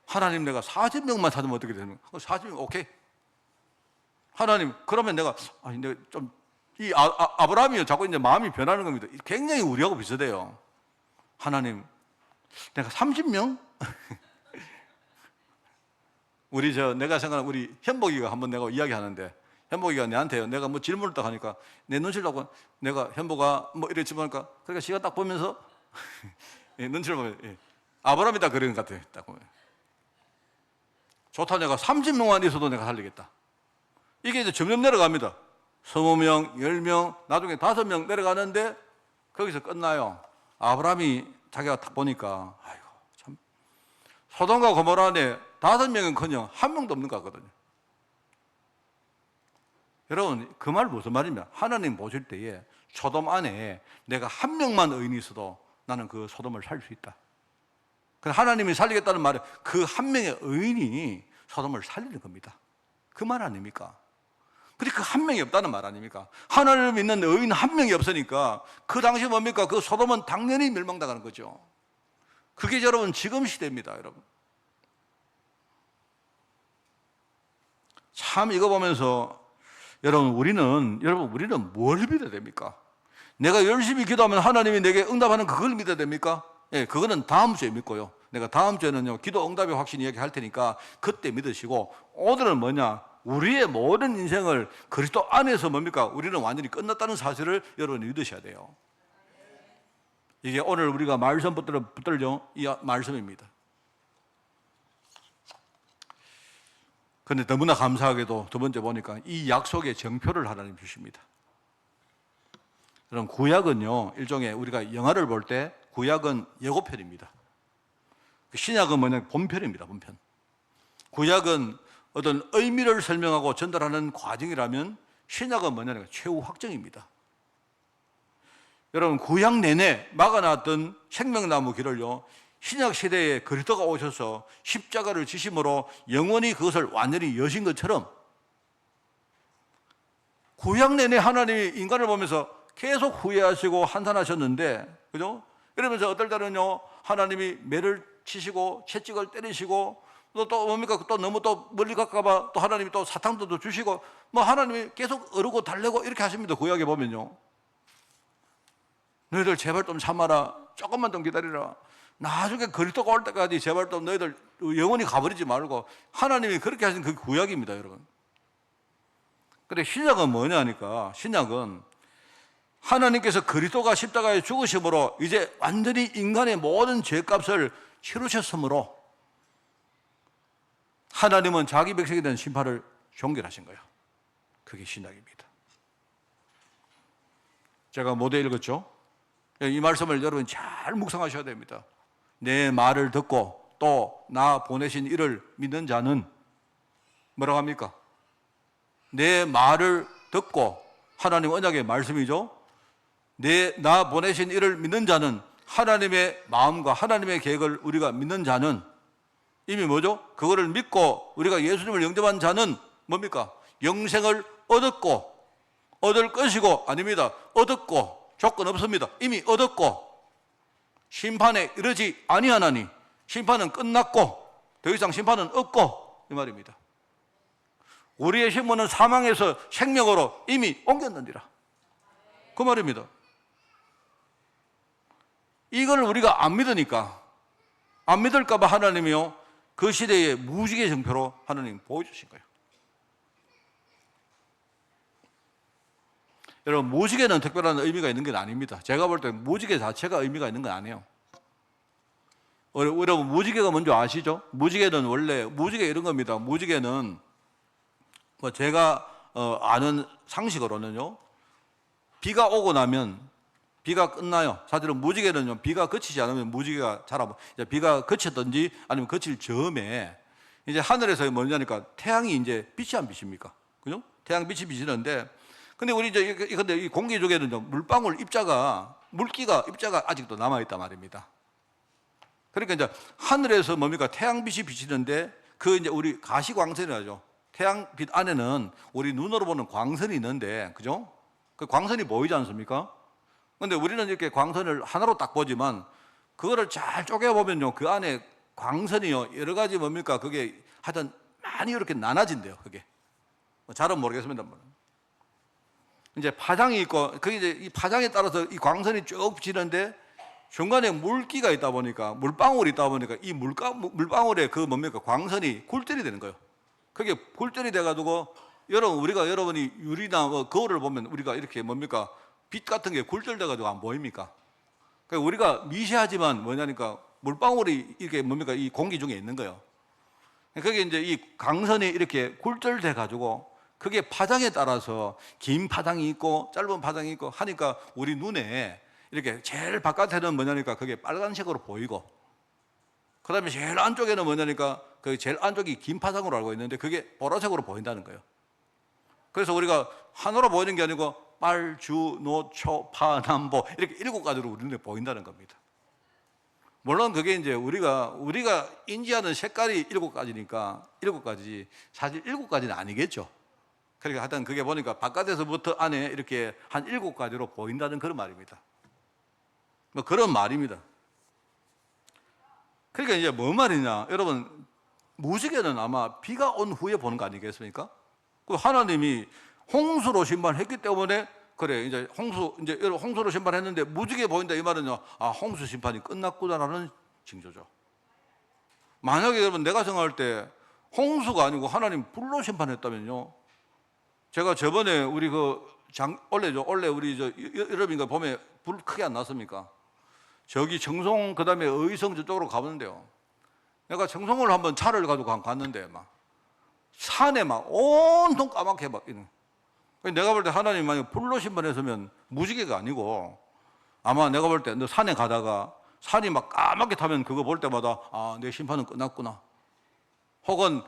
Speaker 1: 하나님 내가 40명만 찾으면 어떻게 되는 거야? 40명 오케이. 하나님 그러면 내가 좀 이 아브라함이 자꾸 이제 마음이 변하는 겁니다. 굉장히 우리하고 비슷해요. 하나님 내가 30명? 내가 생각하는 우리 현복이가 한번 내가 이야기하는데, 현복이가 내한테요, 내가 뭐 질문을 딱 하니까 내 눈치를 보고 내가 현복아 뭐 이렇게 보니까, 그러니까 시간 딱 보면서 눈치를 보면 아브라함이 딱 그런 것 같아요. 딱 보면 좋다, 내가 30명만 있어도 내가 살리겠다. 이게 이제 점점 내려갑니다. 20명, 10명, 나중에 5명 내려가는데 거기서 끝나요. 아브라함이 자기가 딱 보니까 아이고 참, 소돔과 고모라 안에 5명은커녕 1명도 없는 것 같거든요. 여러분 그 말 무슨 말입니까? 하나님 보실 때에 소돔 안에 내가 1명만 의인이 있어도 나는 그 소돔을 살릴 수 있다. 하나님이 살리겠다는 말은 그 1명의 의인이 소돔을 살리는 겁니다. 그 말 아닙니까? 근데 그 1명이 없다는 말 아닙니까? 하나님을 믿는 의인 1명이 없으니까 그 당시 뭡니까? 그 소돔은 당연히 멸망당하는 거죠. 그게 여러분 지금 시대입니다, 여러분. 참 이거 보면서 여러분 우리는 뭘 믿어야 됩니까? 내가 열심히 기도하면 하나님이 내게 응답하는 그걸 믿어야 됩니까? 예, 그거는 다음 주에 믿고요. 내가 다음 주에는요 기도 응답의 확신 이야기할 테니까 그때 믿으시고, 오늘은 뭐냐, 우리의 모든 인생을 그리스도 안에서 뭡니까, 우리는 완전히 끝났다는 사실을 여러분이 믿으셔야 돼요. 이게 오늘 우리가 말씀 붙들죠 이 말씀입니다. 그런데 너무나 감사하게도 두 번째 보니까 이 약속의 정표를 하나님 주십니다. 그럼 구약은요, 일종의 우리가 영화를 볼 때 구약은 예고편입니다. 신약은 뭐냐, 본편입니다. 본편. 구약은 어떤 의미를 설명하고 전달하는 과정이라면 신약은 뭐냐면 최후 확정입니다. 여러분, 구약 내내 막아놨던 생명나무 길을요, 신약 시대에 그리스도가 오셔서 십자가를 지심으로 영원히 그것을 완전히 여신 것처럼 구약 내내 하나님이 인간을 보면서 계속 후회하시고 한탄하셨는데, 그죠? 이러면서 어떨 때는요, 하나님이 매를 치시고 채찍을 때리시고 또 뭡니까, 또 너무 또 멀리 갈까봐 또 하나님이 또 사탕도 주시고, 뭐 하나님이 계속 어르고 달래고 이렇게 하십니다. 구약에 보면요. 너희들 제발 좀 참아라. 조금만 좀 기다리라. 나중에 그리스도가 올 때까지 제발 좀 너희들 영원히 가버리지 말고. 하나님이 그렇게 하신 그 구약입니다, 여러분. 근데 신약은 뭐냐니까, 신약은 하나님께서 그리스도가 십자가에 죽으심으로 이제 완전히 인간의 모든 죄값을 치르셨으므로 하나님은 자기 백성에 대한 심판을 종결하신 거예요. 그게 신약입니다. 제가 못 읽었죠? 이 말씀을 여러분 잘 묵상하셔야 됩니다. 내 말을 듣고 또 나 보내신 이를 믿는 자는 뭐라고 합니까? 내 말을 듣고, 하나님 언약의 말씀이죠. 나 보내신 이를 믿는 자는, 하나님의 마음과 하나님의 계획을 우리가 믿는 자는 이미 뭐죠? 그거를 믿고 우리가 예수님을 영접한 자는 뭡니까? 영생을 얻었고, 얻을 것이고, 아닙니다. 얻었고, 조건 없습니다. 이미 얻었고, 심판에 이르지 아니하나니, 심판은 끝났고 더 이상 심판은 없고, 이 말입니다. 우리의 신분은 사망에서 생명으로 이미 옮겼느니라, 그 말입니다. 이걸 우리가 안 믿으니까, 안 믿을까 봐 하나님이요, 그 시대의 무지개 정표로 하나님 보여주신 거예요. 여러분, 무지개는 특별한 의미가 있는 게 아닙니다. 제가 볼 때 무지개 자체가 의미가 있는 건 아니에요. 여러분, 무지개가 뭔지 아시죠? 무지개는 원래, 무지개 이런 겁니다. 무지개는 뭐 제가 아는 상식으로는요, 비가 오고 나면 비가 끝나요. 사실은 무지개는요, 비가 그치지 않으면 무지개가 자라고, 비가 그쳤든지 아니면 그칠 즈음에 이제 하늘에서 뭐냐니까 태양이 이제 빛이 안 비칩니까? 그죠? 태양 빛이 비치는데, 근데 우리 근데 이 공기 중에는 물방울 입자가, 물기가 입자가 아직도 남아 있단 말입니다. 그러니까 이제 하늘에서 뭡니까? 태양빛이 비치는데, 그 이제 우리 가시광선이라죠. 태양빛 안에는 우리 눈으로 보는 광선이 있는데, 그죠? 그 광선이 보이지 않습니까? 근데 우리는 이렇게 광선을 하나로 딱 보지만, 그거를 잘 쪼개보면요, 그 안에 광선이요, 여러 가지 뭡니까? 그게 하여튼 많이 이렇게 나눠진대요, 그게. 잘은 모르겠습니다. 이제 파장이 있고, 그 이제 이 파장에 따라서 이 광선이 쭉 비치는데, 중간에 물기가 있다 보니까, 물방울이 있다 보니까 이 물방울에 그 뭡니까? 광선이 굴절이 되는 거예요. 그게 굴절이 돼가지고, 여러분이 유리나 뭐 거울을 보면 우리가 이렇게 뭡니까? 빛 같은 게 굴절돼가지고 안 보입니까? 그러니까 우리가 미세하지만 뭐냐니까 물방울이 이렇게 뭡니까? 이 공기 중에 있는 거예요. 그게 이제 이 광선이 이렇게 굴절돼가지고, 그게 파장에 따라서 긴 파장이 있고 짧은 파장이 있고 하니까 우리 눈에 이렇게 제일 바깥에는 뭐냐니까 그게 빨간색으로 보이고, 그 다음에 제일 안쪽에는 뭐냐니까 그 제일 안쪽이 긴 파장으로 알고 있는데 그게 보라색으로 보인다는 거예요. 그래서 우리가 하나로 보이는 게 아니고 빨, 주, 노, 초, 파, 남, 보 이렇게 7가지로 우리 눈에 보인다는 겁니다. 물론 그게 이제 우리가 인지하는 색깔이 7가지니까 7가지지, 사실 7가지는 아니겠죠. 그러니까 하여튼 그게 보니까 바깥에서부터 안에 이렇게 한 7가지로 보인다는 그런 말입니다. 뭐 그런 말입니다. 그러니까 이제 뭔 말이냐, 여러분, 무지개는 아마 비가 온 후에 보는 거 아니겠습니까? 그 하나님이 홍수로 심판했기 때문에, 그래 이제 홍수로 심판했는데 무지개 보인다, 이 말은요, 아, 홍수 심판이 끝났구나라는 징조죠. 만약에 여러분 내가 생각할 때 홍수가 아니고 하나님 불로 심판했다면요. 제가 저번에 우리 원래 우리 여러분가 봄에 불 크게 안 났습니까? 저기 청송 그다음에 의성 저쪽으로 가보는데요. 내가 청송을 한번 차를 가지고 갔는데 막 산에 막 온통 까맣게 막 이런. 내가 볼 때 하나님 만약 불로 심판했으면 무지개가 아니고 아마 내가 볼 때 너 산에 가다가 산이 막 까맣게 타면 그거 볼 때마다 아, 내 심판은 끝났구나. 혹은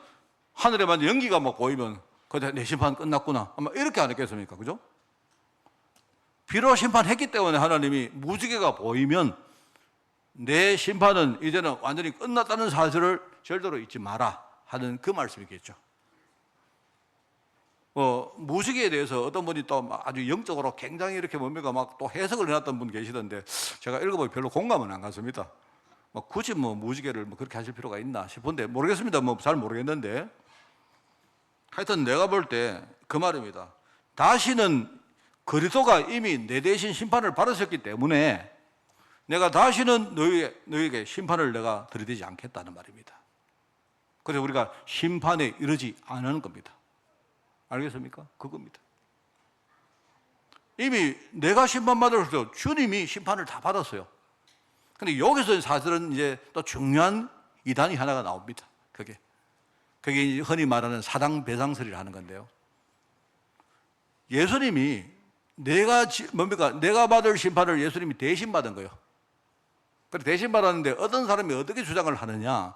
Speaker 1: 하늘에만 연기가 막 보이면 그때 내 심판은 끝났구나. 아마 이렇게 안 했겠습니까? 그죠? 비로 심판했기 때문에 하나님이 무지개가 보이면 내 심판은 이제는 완전히 끝났다는 사실을 절대로 잊지 마라 하는 그 말씀이겠죠. 무지개에 대해서 어떤 분이 또 아주 영적으로 굉장히 이렇게 뭡니까 막 또 해석을 해놨던 분 계시던데 제가 읽어보니 별로 공감은 안 갔습니다. 굳이 무지개를 그렇게 하실 필요가 있나 싶은데 모르겠습니다. 잘 모르겠는데 하여튼 내가 볼 때 그 말입니다. 다시는 그리스도가 이미 내 대신 심판을 받으셨기 때문에 내가 다시는 너희에게 심판을 내가 들이대지 않겠다는 말입니다. 그래서 우리가 심판에 이르지 않은 겁니다. 알겠습니까? 그겁니다. 이미 내가 심판받았을 때 주님이 심판을 다 받았어요. 근데 여기서 사실은 이제 또 중요한 이단이 하나가 나옵니다. 그게 이제 흔히 말하는 사당 배상설이라 하는 건데요. 예수님이 내가 받을 심판을 예수님이 대신 받은 거예요. 그래 대신 받았는데 어떤 사람이 어떻게 주장을 하느냐?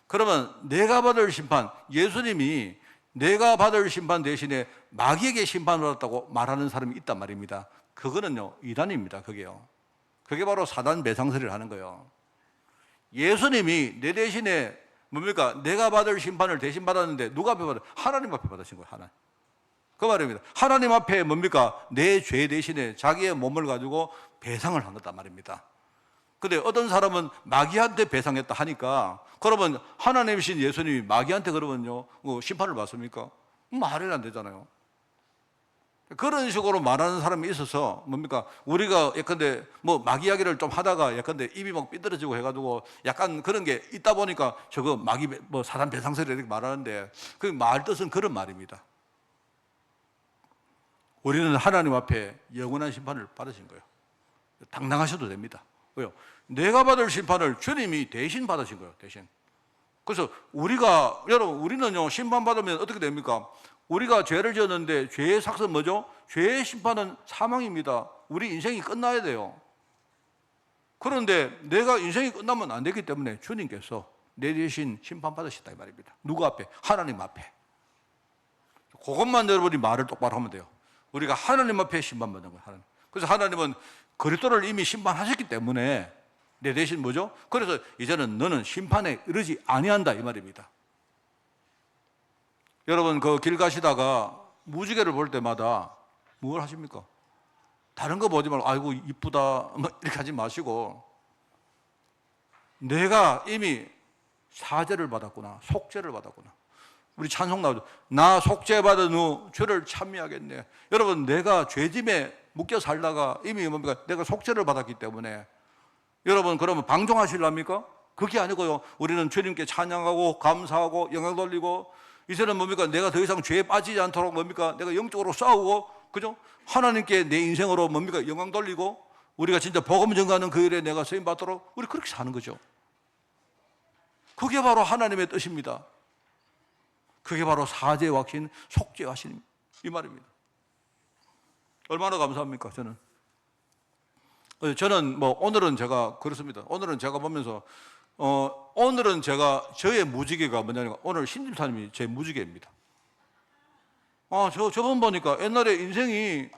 Speaker 1: 그러면 내가 받을 심판, 예수님이 내가 받을 심판 대신에 마귀에게 심판을 받았다고 말하는 사람이 있단 말입니다. 그거는요 이단입니다. 그게 바로 사단 배상설이를 하는 거예요. 예수님이 내 대신에 내가 받을 심판을 대신 받았는데 누가 앞에 받았어요? 하나님 앞에 받으신 거예요. 하나님. 그 말입니다. 하나님 앞에 내 죄 대신에 자기의 몸을 가지고 배상을 한 거단 말입니다. 근데 어떤 사람은 마귀한테 배상했다 하니까 그러면 하나님이신 예수님이 마귀한테 그러면요 심판을 받습니까? 말이 안 되잖아요. 그런 식으로 말하는 사람이 있어서 우리가 예컨대 마귀 이야기를 좀 하다가 예컨대 입이 막 삐뚤어지고 해가지고 약간 그런 게 있다 보니까 저거 마귀 사단 배상설이 이렇게 말하는데 그 말 뜻은 그런 말입니다. 우리는 하나님 앞에 영원한 심판을 받으신 거예요. 당당하셔도 됩니다. 왜요? 내가 받을 심판을 주님이 대신 받으신 거예요. 대신. 그래서 우리는요 심판받으면 어떻게 됩니까? 우리가 죄를 지었는데 죄의 삭은 뭐죠? 죄의 심판은 사망입니다. 우리 인생이 끝나야 돼요. 그런데 내가 인생이 끝나면 안 되기 때문에 주님께서 내 대신 심판받으셨다 이 말입니다. 누구 앞에? 하나님 앞에. 그것만 여러분이 말을 똑바로 하면 돼요. 우리가 하나님 앞에 심판받는 거예요. 하나님. 그래서 하나님은 그리스도를 이미 심판하셨기 때문에 내 대신 뭐죠? 그래서 이제는 너는 심판에 이르지 아니한다 이 말입니다. 여러분 길 가시다가 무지개를 볼 때마다 뭘 하십니까? 다른 거 보지 말고 아이고 이쁘다 이렇게 하지 마시고 내가 이미 사죄를 받았구나, 속죄를 받았구나. 우리 찬송 나오죠. 나 속죄받은 후 죄를 참미하겠네. 여러분 내가 죄짐에 묶여 살다가 이미 내가 속죄를 받았기 때문에 여러분 그러면 방종하실랍니까? 그게 아니고요. 우리는 주님께 찬양하고 감사하고 영광 돌리고 이제는 내가 더 이상 죄에 빠지지 않도록 내가 영적으로 싸우고 그죠? 하나님께 내 인생으로 영광 돌리고 우리가 진짜 복음 전가하는 그 일에 내가 쓰임 받도록 우리 그렇게 사는 거죠. 그게 바로 하나님의 뜻입니다. 그게 바로 사죄 확신, 속죄 확신 이 말입니다. 얼마나 감사합니까? 저는 오늘은 제가 그렇습니다. 오늘은 제가 보면서 오늘은 제가 저의 무지개가 뭐냐면 오늘 신집사님이 제 무지개입니다. 저번 보니까 옛날에 인생이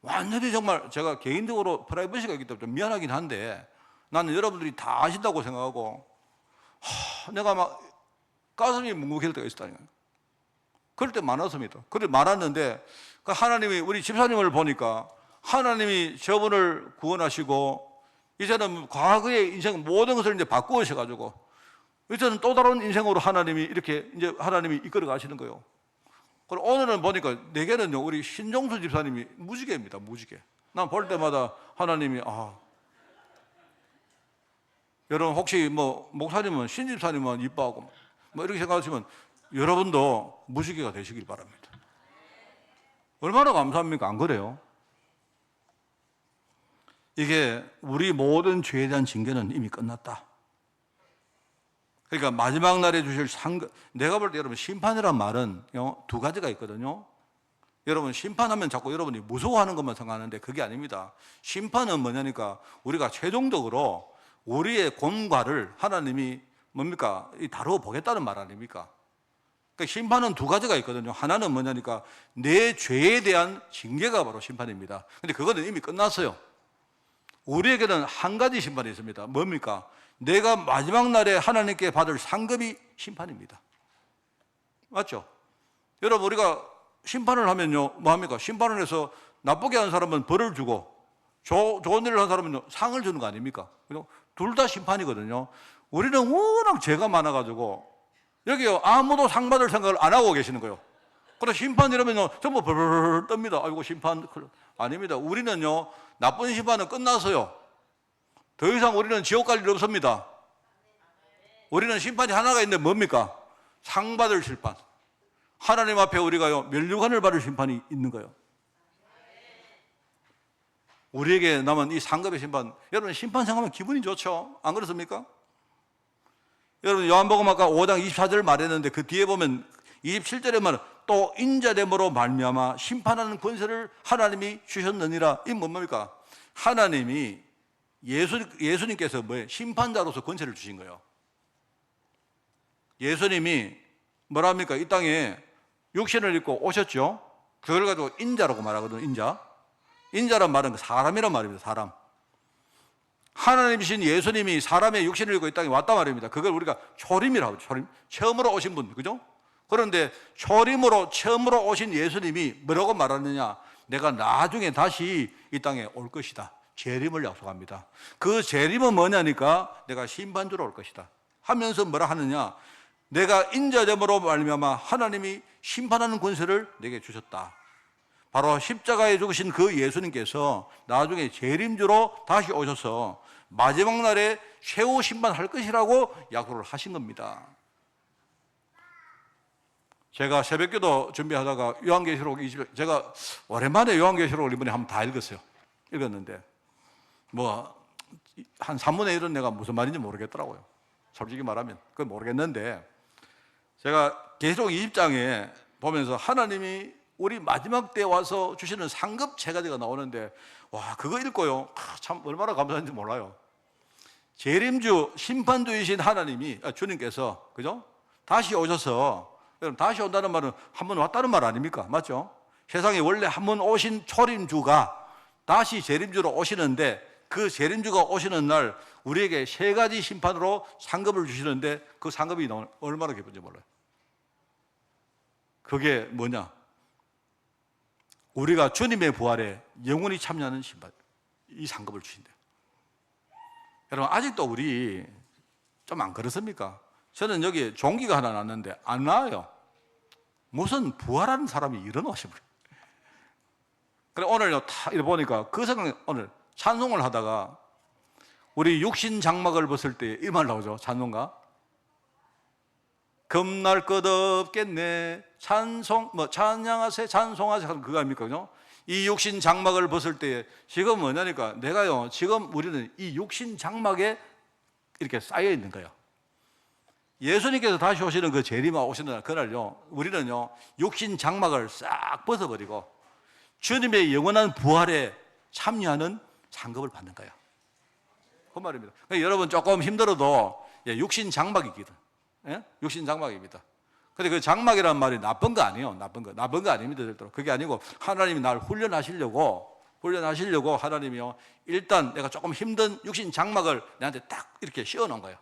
Speaker 1: 완전히 정말 제가 개인적으로 프라이버시가 있기 때문에 좀 미안하긴 한데 나는 여러분들이 다 아신다고 생각하고 내가 막 가슴이 뭉뭉해질 때가 있었다니까요. 그럴 때 많았습니다. 그래 많았는데 하나님이 우리 집사님을 보니까 하나님이 저분을 구원하시고 이제는 과거의 인생 모든 것을 이제 바꾸셔가지고 이제는 또 다른 인생으로 하나님이 이렇게 이제 하나님이 이끌어 가시는 거예요. 그리고 오늘은 보니까 내게는요 우리 신종수 집사님이 무지개입니다. 무지개. 난 볼 때마다 하나님이 여러분 혹시 뭐 목사님은 신집사님은 이뻐하고 뭐 이렇게 생각하시면 여러분도 무지개가 되시길 바랍니다. 얼마나 감사합니까? 안 그래요? 이게 우리 모든 죄에 대한 징계는 이미 끝났다. 그러니까 마지막 날에 주실 상급, 내가 볼 때 여러분 심판이란 말은 두 가지가 있거든요. 여러분 심판하면 자꾸 여러분이 무서워하는 것만 생각하는데 그게 아닙니다. 심판은 뭐냐니까 우리가 최종적으로 우리의 공과를 하나님이 뭡니까? 다루어 보겠다는 말 아닙니까? 그러니까 심판은 두 가지가 있거든요. 하나는 뭐냐니까 내 죄에 대한 징계가 바로 심판입니다. 근데 그거는 이미 끝났어요. 우리에게는 한 가지 심판이 있습니다. 뭡니까? 내가 마지막 날에 하나님께 받을 상급이 심판입니다. 맞죠? 여러분 우리가 심판을 하면요 뭐합니까? 심판을 해서 나쁘게 한 사람은 벌을 주고 좋은 일을 한 사람은 상을 주는 거 아닙니까? 둘 다 심판이거든요. 우리는 워낙 죄가 많아가지고 여기요 아무도 상 받을 생각을 안 하고 계시는 거예요. 그래서 심판 이러면요 전부 벌벌 떱니다. 아이고 심판 아닙니다. 우리는요 나쁜 심판은 끝났어요. 더 이상 우리는 지옥 갈 일 없습니다. 우리는 심판이 하나가 있는데 뭡니까? 상 받을 심판. 하나님 앞에 우리가요 면류관을 받을 심판이 있는 거예요. 우리에게 남은 이 상급의 심판, 여러분 심판 생각하면 기분이 좋죠? 안 그렇습니까? 여러분 요한복음 아까 5장 24절 말했는데 그 뒤에 보면 27절에 말은 또 인자됨으로 말미암아 심판하는 권세를 하나님이 주셨느니라. 이 뭡니까? 하나님이 예수님께서 뭐예요? 심판자로서 권세를 주신 거예요. 예수님이 뭐랍니까? 이 땅에 육신을 입고 오셨죠? 그걸 가지고 인자라고 말하거든요. 인자란 말은 사람이란 말입니다. 사람. 하나님이신 예수님이 사람의 육신을 입고 이 땅에 왔단 말입니다. 그걸 우리가 초림이라고 하죠. 초림. 처음으로 오신 분, 그죠? 그런데 초림으로 처음으로 오신 예수님이 뭐라고 말하느냐? 내가 나중에 다시 이 땅에 올 것이다. 재림을 약속합니다. 그 재림은 뭐냐니까 내가 심판주로 올 것이다. 하면서 뭐라 하느냐? 내가 인자됨으로 말미암아 하나님이 심판하는 권세를 내게 주셨다. 바로 십자가에 죽으신 그 예수님께서 나중에 재림주로 다시 오셔서 마지막 날에 최후 심판할 것이라고 약속을 하신 겁니다. 제가 새벽기도 준비하다가 요한계시록 20장, 제가 오랜만에 요한계시록을 이번에 한번 다 읽었는데 뭐 한 3분의 1은 내가 무슨 말인지 모르겠더라고요. 솔직히 말하면 그건 모르겠는데 제가 계시록 20장에 보면서 하나님이 우리 마지막 때 와서 주시는 상급 세 가지가 나오는데 와 그거 읽고요 참 얼마나 감사한지 몰라요. 재림주 심판주이신 하나님이 주님께서 그죠? 다시 오셔서 여러분 다시 온다는 말은 한 번 왔다는 말 아닙니까? 맞죠? 세상에 원래 한 번 오신 초림주가 다시 재림주로 오시는데 그 재림주가 오시는 날 우리에게 세 가지 심판으로 상급을 주시는데 그 상급이 얼마나 기쁜지 몰라요. 그게 뭐냐? 우리가 주님의 부활에 영원히 참여하는 심판, 이 상급을 주신대요. 여러분 아직도 우리 좀 안 그렇습니까? 저는 여기 종기가 하나 났는데 안 나와요. 무슨 부활하는 사람이 일어나시면 그래 오늘 다 보니까 그 생각에 오늘 찬송을 하다가 우리 육신 장막을 벗을 때 이 말 나오죠. 찬송가 금날 것 없겠네 찬양하세 찬송하세 그거 아닙니까? 그죠? 이 육신 장막을 벗을 때 지금 뭐냐니까 내가요 지금 우리는 이 육신 장막에 이렇게 쌓여 있는 거예요. 예수님께서 다시 오시는 그 재림아 오시는 날 그날요 우리는요 육신 장막을 싹 벗어버리고 주님의 영원한 부활에 참여하는 상급을 받는 거예요. 그 말입니다. 그러니까 여러분 조금 힘들어도 육신 장막이거든. 예? 육신 장막입니다. 근데 그 장막이라는 말이 나쁜 거 아니에요. 나쁜 거 아닙니다. 절대로. 그게 아니고 하나님이 날 훈련하시려고 하나님이요 일단 내가 조금 힘든 육신 장막을 내한테 딱 이렇게 씌워놓은 거예요.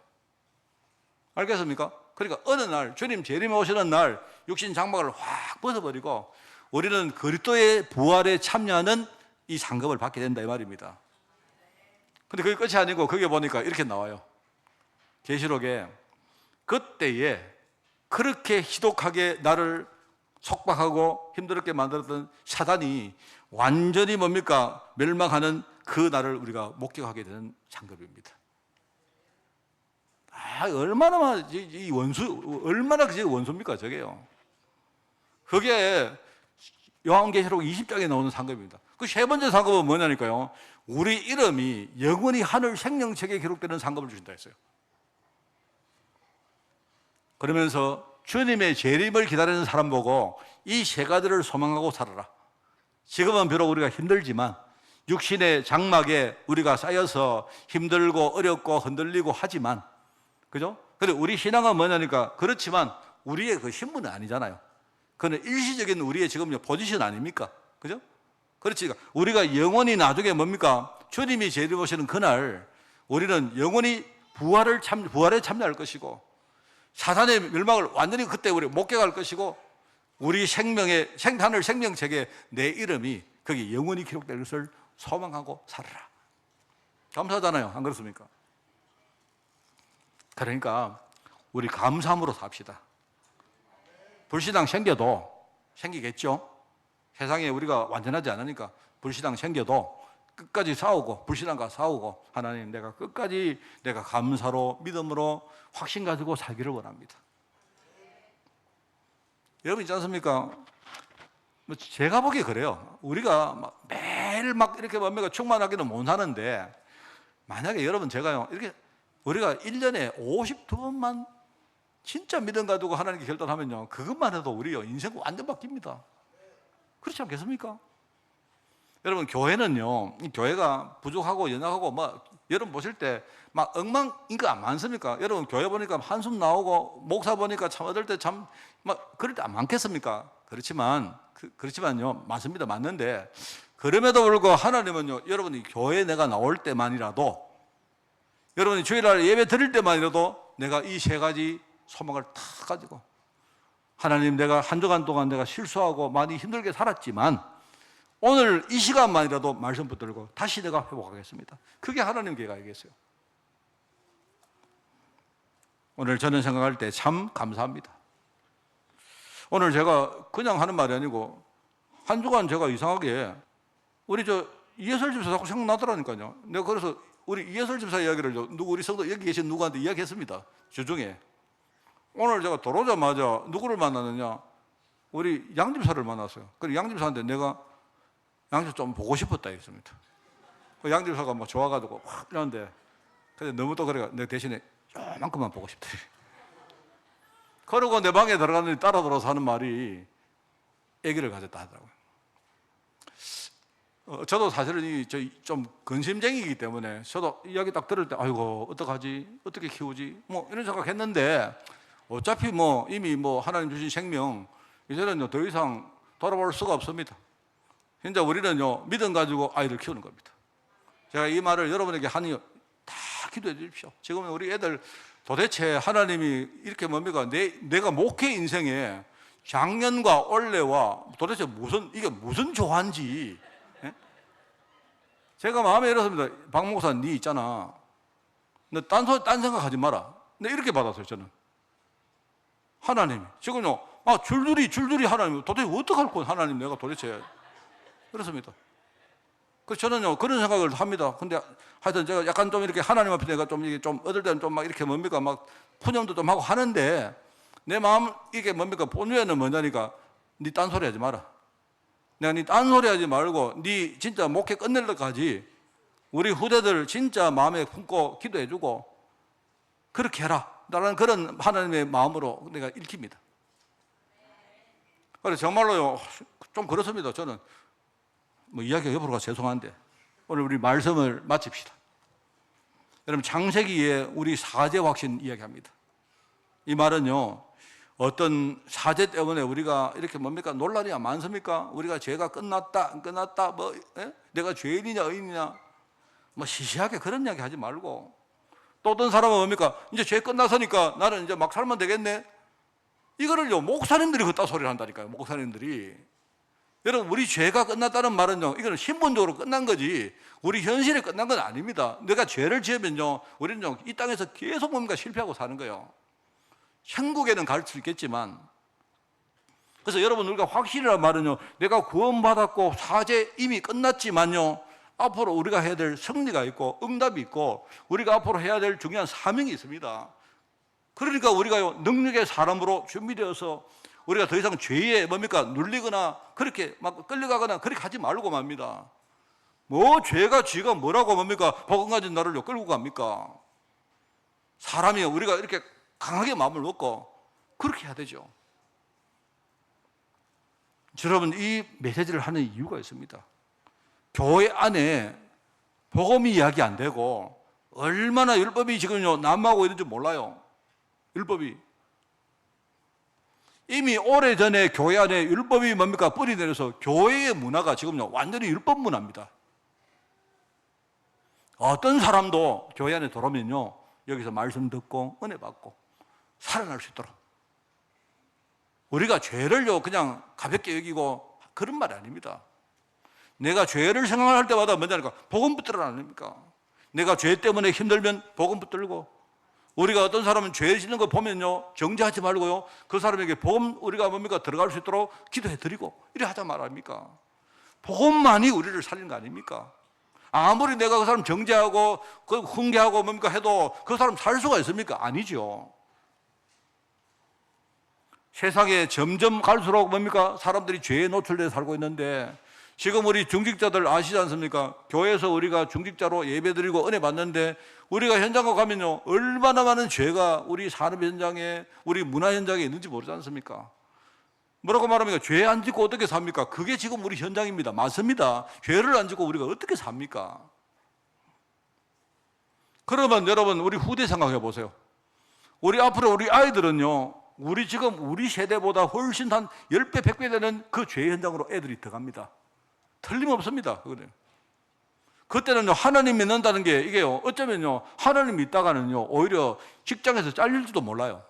Speaker 1: 알겠습니까? 그러니까 어느 날 주님 재림에 오시는 날 육신 장막을 확 벗어버리고 우리는 그리스도의 부활에 참여하는 이 상급을 받게 된다 이 말입니다. 근데 그게 끝이 아니고 거기에 보니까 이렇게 나와요. 계시록에 그때에 그렇게 희독하게 나를 속박하고 힘들게 만들었던 사단이 완전히 뭡니까? 멸망하는 그 날을 우리가 목격하게 되는 상급입니다. 얼마나 이 원수, 얼마나 그게 원수입니까, 저게요. 그게 요한계시록 20장에 나오는 상급입니다. 그 세 번째 상급은 뭐냐니까요. 우리 이름이 영원히 하늘 생명책에 기록되는 상급을 주신다 했어요. 그러면서 주님의 재림을 기다리는 사람 보고 이 세 가지를 소망하고 살아라. 지금은 비록 우리가 힘들지만 육신의 장막에 우리가 쌓여서 힘들고 어렵고 흔들리고 하지만, 그죠? 근데 우리 신앙은 뭐냐니까, 그렇지만 우리의 그 신분은 아니잖아요. 그는 일시적인 우리의 지금 포지션 아닙니까? 그죠? 그렇지. 우리가 영원히 나중에 뭡니까? 주님이 재림 오시는 그날 우리는 영원히 부활에 참여할 것이고, 사탄의 멸망을 완전히 그때 우리 목격할 것이고, 우리 생명의 하늘 생명책에 내 이름이 거기 영원히 기록될 것을 소망하고 살아라. 감사하잖아요. 안 그렇습니까? 그러니까 우리 감사함으로 삽시다. 불신앙 생기겠죠? 세상에 우리가 완전하지 않으니까 불신앙 생겨도 끝까지 싸우고, 불신앙과 싸우고, 하나님 내가 끝까지 내가 감사로 믿음으로 확신 가지고 살기를 원합니다. 여러분 있지 않습니까? 제가 보기에 그래요. 우리가 매일 이렇게 뭡니까 충만하기는 못 하는데, 만약에 여러분 제가요 이렇게 우리가 1년에 52번만 진짜 믿음 가지고 하나님께 결단하면요, 그것만 해도 우리요 인생 완전 바뀝니다. 그렇지 않겠습니까? 여러분 교회는요, 교회가 부족하고 연약하고 여러분 보실 때 엉망인 거 안 많습니까? 여러분 교회 보니까 한숨 나오고 목사 보니까 참 얻을 때 참 그럴 때 안 많겠습니까? 그렇지만요 많습니다. 맞는데 그럼에도 불구하고 하나님은요, 여러분이 교회에 내가 나올 때만이라도, 여러분이 주일날 예배 드릴 때만이라도 내가 이 세 가지 소망을 다 가지고, 하나님 내가 한 주간 동안 내가 실수하고 많이 힘들게 살았지만 오늘 이 시간만이라도 말씀 붙들고 다시 내가 회복하겠습니다. 그게 하나님 계획이겠어요. 오늘 저는 생각할 때 참 감사합니다. 오늘 제가 그냥 하는 말이 아니고 한 주간 제가 이상하게 우리 이해설 집사 자꾸 생각나더라니까요. 내가 그래서 우리 이해설 집사 이야기를 우리 성도 여기 계신 누구한테 이야기했습니다. 주중에. 오늘 제가 들어오자마자 누구를 만나느냐, 우리 양 집사를 만났어요. 그래서 양 집사한테 내가 양집 좀 보고 싶었다 했습니다. 그 양 집사가 좋아가지고 확 이러는데, 근데 너무 또 그래가 내 대신에 요만큼만 보고 싶다. 그러고 내 방에 들어갔는데 따라 들어서 하는 말이 아기를 가졌다 하더라고요. 저도 사실은 좀 근심쟁이이기 때문에 저도 이야기 딱 들을 때 아이고 어떡하지, 어떻게 키우지 이런 생각했는데, 어차피 이미 하나님 주신 생명 이제는 더 이상 돌아볼 수가 없습니다. 진짜 우리는요 믿음 가지고 아이를 키우는 겁니다. 제가 이 말을 여러분에게 하니 다 기도해 주십시오. 지금 우리 애들 도대체 하나님이 이렇게 뭡니까, 내가 목회 인생에 작년과 올해와 도대체 이게 무슨 조화인지, 예? 제가 마음에 이렇습니다. 박 목사 니 있잖아, 너 딴 생각하지 마라. 네, 이렇게 받았어요. 저는 하나님이 지금요 줄줄이 하나님 도대체 어떡할 거야, 하나님 내가 도대체 그렇습니다. 그래서 저는요 그런 생각을 합니다. 근데 하여튼 제가 약간 좀 이렇게 하나님 앞에 내가 좀 얻을 때는 좀 이렇게 뭡니까 푸념도 좀 하고 하는데, 내 마음 이게 뭡니까 본유에는 뭐냐니까, 니 딴소리 하지 마라. 내가 니 딴소리 하지 말고 니 진짜 목회 끝낼 때까지 우리 후대들 진짜 마음에 품고 기도해주고 그렇게 해라 라는 그런 하나님의 마음으로 내가 읽힙니다. 그래서 정말로요 좀 그렇습니다. 저는 이야기가 옆으로 가서 죄송한데 오늘 우리 말씀을 마칩시다. 여러분 창세기에 우리 사제 확신 이야기합니다. 이 말은요 어떤 사제 때문에 우리가 이렇게 논란이 많습니까? 우리가 죄가 끝났다 안 끝났다 내가 죄인이냐 의인이냐 시시하게 그런 이야기 하지 말고, 또 어떤 사람은 뭡니까? 이제 죄 끝나서니까 나는 이제 막 살면 되겠네. 이거를요 목사님들이 그따 소리를 한다니까요. 목사님들이. 여러분 우리 죄가 끝났다는 말은요 이거는 신분적으로 끝난 거지 우리 현실에 끝난 건 아닙니다. 내가 죄를 지으면요 우리는 이 땅에서 계속 실패하고 사는 거예요. 천국에는 갈 수 있겠지만, 그래서 여러분 우리가 확실이란 말은요 내가 구원받았고 사죄 이미 끝났지만요 앞으로 우리가 해야 될 승리가 있고 응답이 있고 우리가 앞으로 해야 될 중요한 사명이 있습니다. 그러니까 우리가요, 능력의 사람으로 준비되어서 우리가 더 이상 죄에 눌리거나 그렇게 막 끌려가거나 그렇게 하지 말고 맙니다. 뭐 죄가 쥐가 뭐라고 복음 가진 나를 끌고 갑니까? 사람이 우리가 이렇게 강하게 마음을 먹고 그렇게 해야 되죠. 여러분, 이 메시지를 하는 이유가 있습니다. 교회 안에 복음이 이야기 안 되고 얼마나 율법이 지금요 난무하고 있는지 몰라요. 율법이 이미 오래전에 교회 안에 율법이 뿌리 내려서 교회의 문화가 지금요 완전히 율법 문화입니다. 어떤 사람도 교회 안에 들어오면요 여기서 말씀 듣고 은혜 받고 살아날 수 있도록, 우리가 죄를요 그냥 가볍게 여기고 그런 말이 아닙니다. 내가 죄를 생각할 때마다 뭐냐니까 복음 붙들어 아닙니까? 내가 죄 때문에 힘들면 복음 붙들고, 우리가 어떤 사람은 죄 짓는 거 보면요 정죄하지 말고요 그 사람에게 복음 우리가 들어갈 수 있도록 기도해 드리고 이래 하자 말 아닙니까? 복음만이 우리를 살리는 거 아닙니까? 아무리 내가 그 사람 정죄하고 그 훈계하고 해도 그 사람 살 수가 있습니까? 아니죠. 세상에 점점 갈수록 사람들이 죄에 노출되어 살고 있는데, 지금 우리 중직자들 아시지 않습니까? 교회에서 우리가 중직자로 예배드리고 은혜 받는데 우리가 현장에 가면요 얼마나 많은 죄가 우리 산업 현장에 우리 문화 현장에 있는지 모르지 않습니까? 뭐라고 말합니까? 죄 안 짓고 어떻게 삽니까? 그게 지금 우리 현장입니다. 맞습니다. 죄를 안 짓고 우리가 어떻게 삽니까? 그러면 여러분 우리 후대 생각해 보세요. 우리 앞으로 우리 아이들은요 우리 지금 우리 세대보다 훨씬 한 10배, 100배 되는 그 죄 현장으로 애들이 들어갑니다. 틀림없습니다. 그때는요 하나님 믿는다는 게 이게요 어쩌면요 하나님 믿다가는요 오히려 직장에서 잘릴지도 몰라요.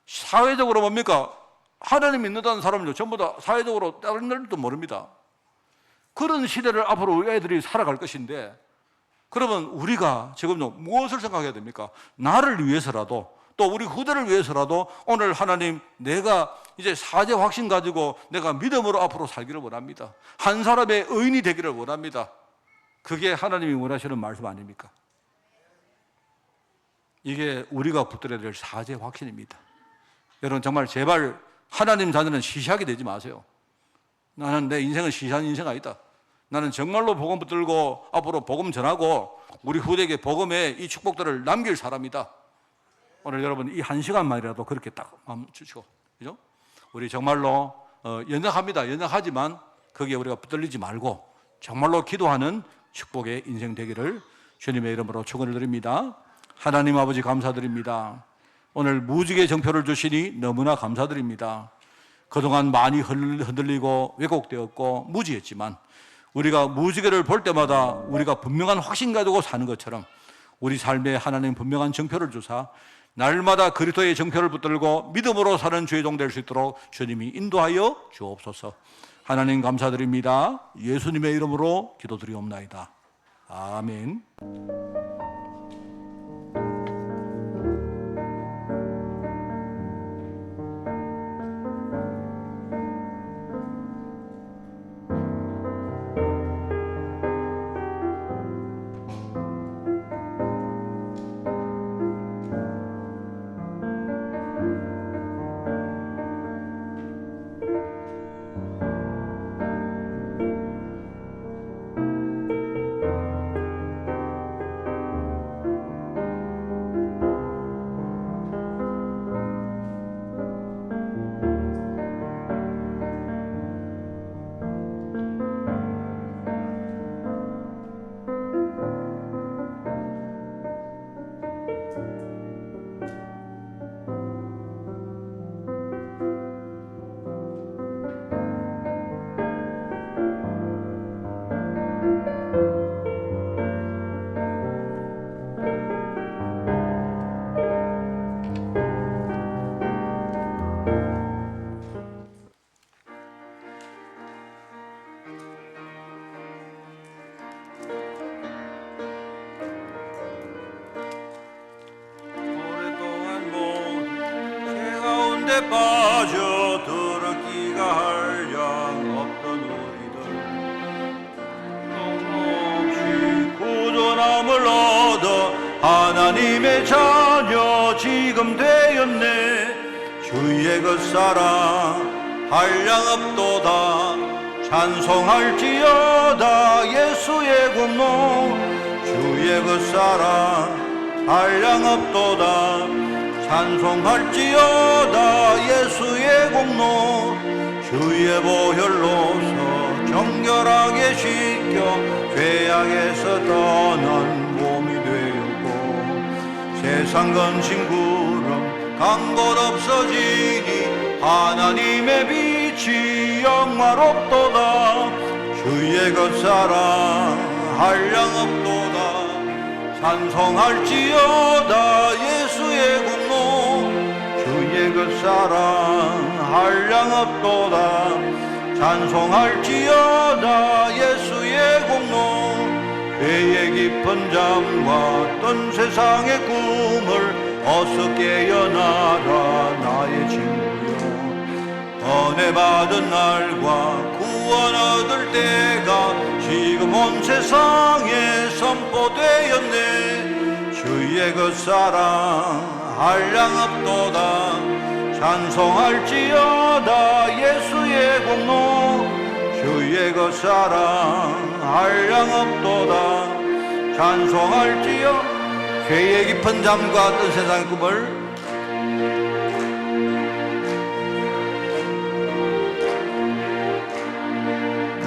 Speaker 1: 사회적으로 하나님 믿는다는 사람은요 전부 다 사회적으로 잘릴지도 모릅니다. 그런 시대를 앞으로 우리 애들이 살아갈 것인데, 그러면 우리가 지금요 무엇을 생각해야 됩니까? 나를 위해서라도 또 우리 후대를 위해서라도 오늘 하나님 내가 이제 사죄 확신 가지고 내가 믿음으로 앞으로 살기를 원합니다. 한 사람의 의인이 되기를 원합니다. 그게 하나님이 원하시는 말씀 아닙니까? 이게 우리가 붙들어야 될 사죄 확신입니다. 여러분 정말 제발 하나님 자녀는 시시하게 되지 마세요. 나는 내 인생은 시시한 인생 아니다. 나는 정말로 복음 붙들고 앞으로 복음 전하고 우리 후대에게 복음의 이 축복들을 남길 사람이다. 오늘 여러분 이 한 시간만이라도 그렇게 딱 마음 주시고, 그죠? 우리 정말로 연약합니다. 연약하지만 거기에 우리가 붙들리지 말고 정말로 기도하는 축복의 인생 되기를 주님의 이름으로 축원을 드립니다. 하나님 아버지 감사드립니다. 오늘 무지개 정표를 주시니 너무나 감사드립니다. 그동안 많이 흔들리고 왜곡되었고 무지했지만 우리가 무지개를 볼 때마다 우리가 분명한 확신 가지고 사는 것처럼 우리 삶에 하나님 분명한 정표를 주사 날마다 그리스도의 정표를 붙들고 믿음으로 사는 주의 종 될 수 있도록 주님이 인도하여 주옵소서. 하나님 감사드립니다. 예수님의 이름으로 기도드리옵나이다. 아멘.
Speaker 3: 빠져 들었기가 한량 없던 우리들, 없이 구원함을 얻어 하나 하나님의 자녀 지금 되었네. 주의 그 사랑 한량없도다. 찬송할지어다 예수의 공로. 주의 그 사랑 한량없도다. 찬송할지어다 예수의 공로. 주의 보혈로서 정결하게 씻겨 죄악에서 떠난 몸이 되었고, 세상 근심 구름 간 곳 없어지니 하나님의 빛이 영화롭도다. 주의 그 사랑 한량없도다. 찬송할지어다 예수의 공로. 주의 그 사랑 한량없도다. 찬송할지어다 예수의 공로. 죄의 깊은 잠과 뜬 세상의 꿈을 어서 깨어나라 나의 친구여. 은혜 받은 날과 구원 얻을 때가 지금 온 세상에 선포되었네. 주의 그 사랑 한량없도다. 찬송할지어다 예수의 공로. 주의 그 사랑 한량없도다. 찬송할지어 죄의 깊은 잠과 뜬 세상의 꿈을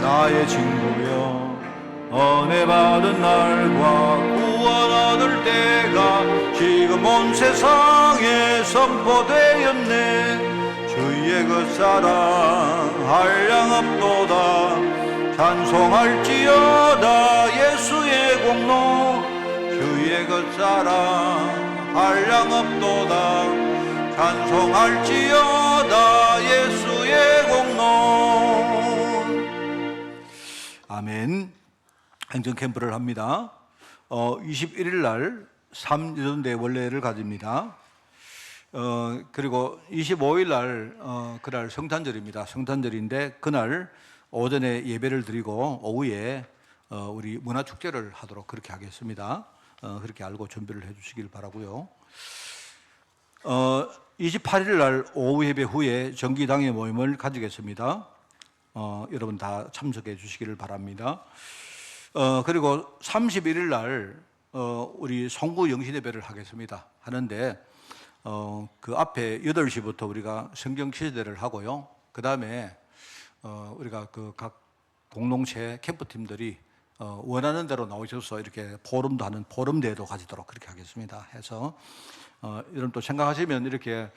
Speaker 3: 나의 친구여. 은혜 받은 날과 구원 얻을 때가 지금 온 세상에 선포되었네. 주의 그 사랑 한량없도다. 찬송할지어다 예수의 공로. 주의 그 사랑 한량없도다. 찬송할지어다 예수의 공로.
Speaker 1: 아멘. 행정 캠프를 합니다. 21일 날 3여전대 원례를 가집니다. 그리고 25일 날 그날 성탄절입니다. 성탄절인데 그날 오전에 예배를 드리고 오후에 우리 문화축제를 하도록 그렇게 하겠습니다. 그렇게 알고 준비를 해주시길 바라고요. 28일 날 오후 예배 후에 정기당회 모임을 가지겠습니다. 여러분 다 참석해 주시기를 바랍니다. 그리고 31일 날 우리 송구 영신 예배를 하겠습니다. 하는데 그 앞에 8시부터 우리가 성경 시대를 하고요. 그 다음에 우리가 그 각 공동체 캠프팀들이 원하는 대로 나오셔서 이렇게 포럼도 하는 포럼대회도 가지도록 그렇게 하겠습니다. 해서 여러분 또 생각하시면 이렇게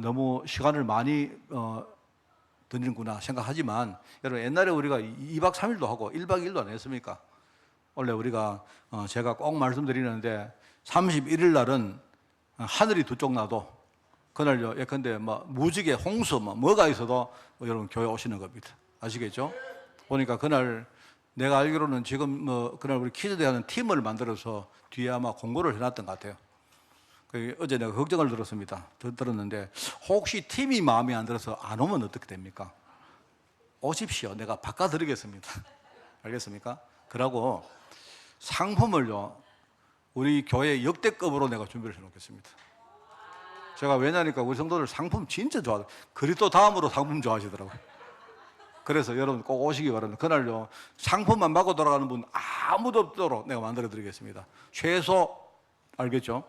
Speaker 1: 너무 시간을 많이 드리는구나 생각하지만, 여러분 옛날에 우리가 2박 3일도 하고 1박 2일도 안 했습니까? 원래 우리가 제가 꼭 말씀드리는데 31일 날은 하늘이 두 쪽 나도 그날요 예컨대 무지개 홍수 뭐가 있어도 여러분 교회 오시는 겁니다. 아시겠죠? 보니까 그날 내가 알기로는 지금 그날 우리 키즈대하는 팀을 만들어서 뒤에 아마 공고를 해놨던 것 같아요. 어제 내가 걱정을 들었는데 혹시 팀이 마음에 안 들어서 안 오면 어떻게 됩니까? 오십시오. 내가 바꿔드리겠습니다. 알겠습니까? 그러고 상품을요 우리 교회 역대급으로 내가 준비를 해놓겠습니다. 제가 왜냐니까 우리 성도들 상품 진짜 좋아하더라고요. 그리스도 다음으로 상품 좋아하시더라고요. 그래서 여러분 꼭 오시기 바랍니다. 그날요 상품만 받고 돌아가는 분 아무도 없도록 내가 만들어 드리겠습니다. 최소 알겠죠?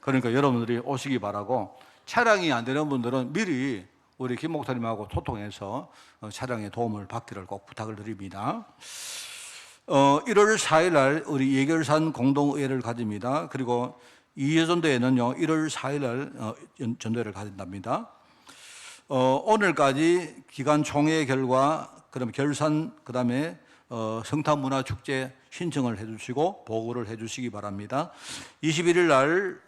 Speaker 1: 그러니까 여러분들이 오시기 바라고, 차량이 안 되는 분들은 미리 우리 김 목사님하고 소통해서 차량의 도움을 받기를 꼭 부탁을 드립니다. 1월 4일 날 우리 예결산 공동의회를 가집니다. 그리고 이여전도회는요 1월 4일 날 전도회를 가진답니다. 오늘까지 기간 총회 결과, 그다음에 결산, 그다음에 성탄문화축제 신청을 해주시고 보고를 해주시기 바랍니다. 21일 날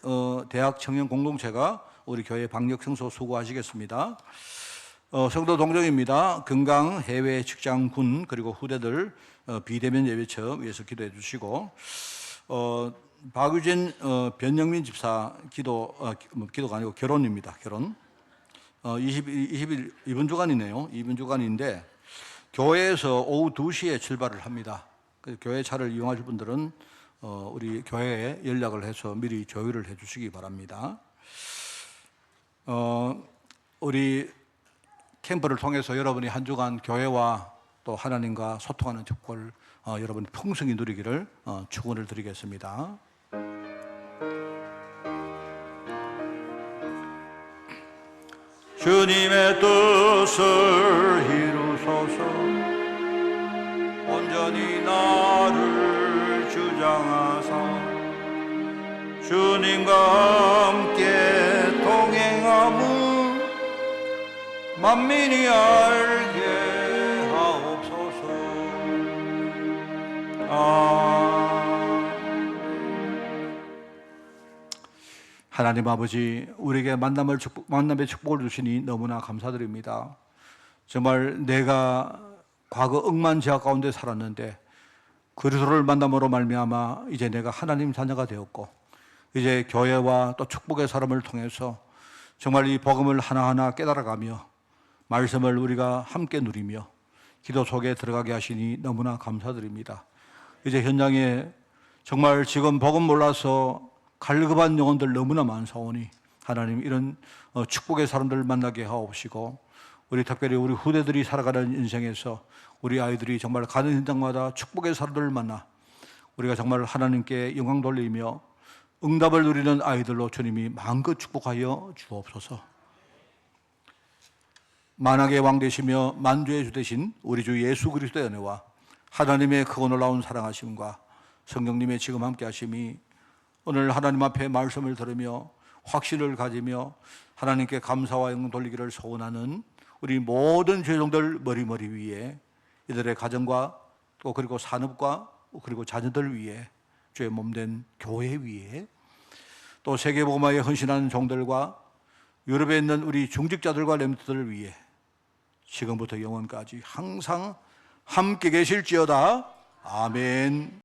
Speaker 1: 대학 청년 공동체가 우리 교회 방역 성소 수고하시겠습니다. 성도 동정입니다. 건강, 해외, 직장, 군, 그리고 후대들 비대면 예배처 위해서 기도해 주시고, 박유진 변영민 집사 기도가 아니고 결혼입니다. 결혼 20일 이번 주간이네요. 이번 주간인데 교회에서 오후 2시에 출발을 합니다. 교회 차를 이용하실 분들은 우리 교회에 연락을 해서 미리 조율을 해 주시기 바랍니다. 우리 캠프를 통해서 여러분이 한 주간 교회와 또 하나님과 소통하는 축복을 여러분 풍성히 누리기를 축원을 드리겠습니다.
Speaker 3: 주님의 뜻을 이루소서 온전히 나를 주장하사 주님과 함께 동행함을 만민이 알게 하옵소서.
Speaker 1: 하나님 아버지, 우리에게 만남의 축복을 주시니 너무나 감사드립니다. 정말 내가 과거 억만지하 가운데 살았는데 그리스도를 만남으로 말미암아 이제 내가 하나님 자녀가 되었고 이제 교회와 또 축복의 사람을 통해서 정말 이 복음을 하나하나 깨달아가며 말씀을 우리가 함께 누리며 기도 속에 들어가게 하시니 너무나 감사드립니다. 이제 현장에 정말 지금 복음 몰라서 갈급한 영혼들 너무나 많사오니 하나님 이런 축복의 사람들을 만나게 하옵시고 우리 특별히 우리 후대들이 살아가는 인생에서 우리 아이들이 정말 가는 현장마다 축복의 사람들을 만나 우리가 정말 하나님께 영광 돌리며 응답을 누리는 아이들로 주님이 마음껏 축복하여 주옵소서. 만왕의 왕 되시며 만주의 주 되신 우리 주 예수 그리스도의 은혜와 하나님의 크고 놀라운 사랑하심과 성령님의 지금 함께 하심이 오늘 하나님 앞에 말씀을 들으며 확신을 가지며 하나님께 감사와 영광 돌리기를 소원하는 우리 모든 죄종들 머리머리 위에 이들의 가정과 또 그리고 산업과 그리고 자녀들 위에 주의 몸된 교회 위에 또 세계복음화에 헌신하는 종들과 유럽에 있는 우리 중직자들과 렘트들을 위해 지금부터 영원까지 항상 함께 계실지어다. 아멘.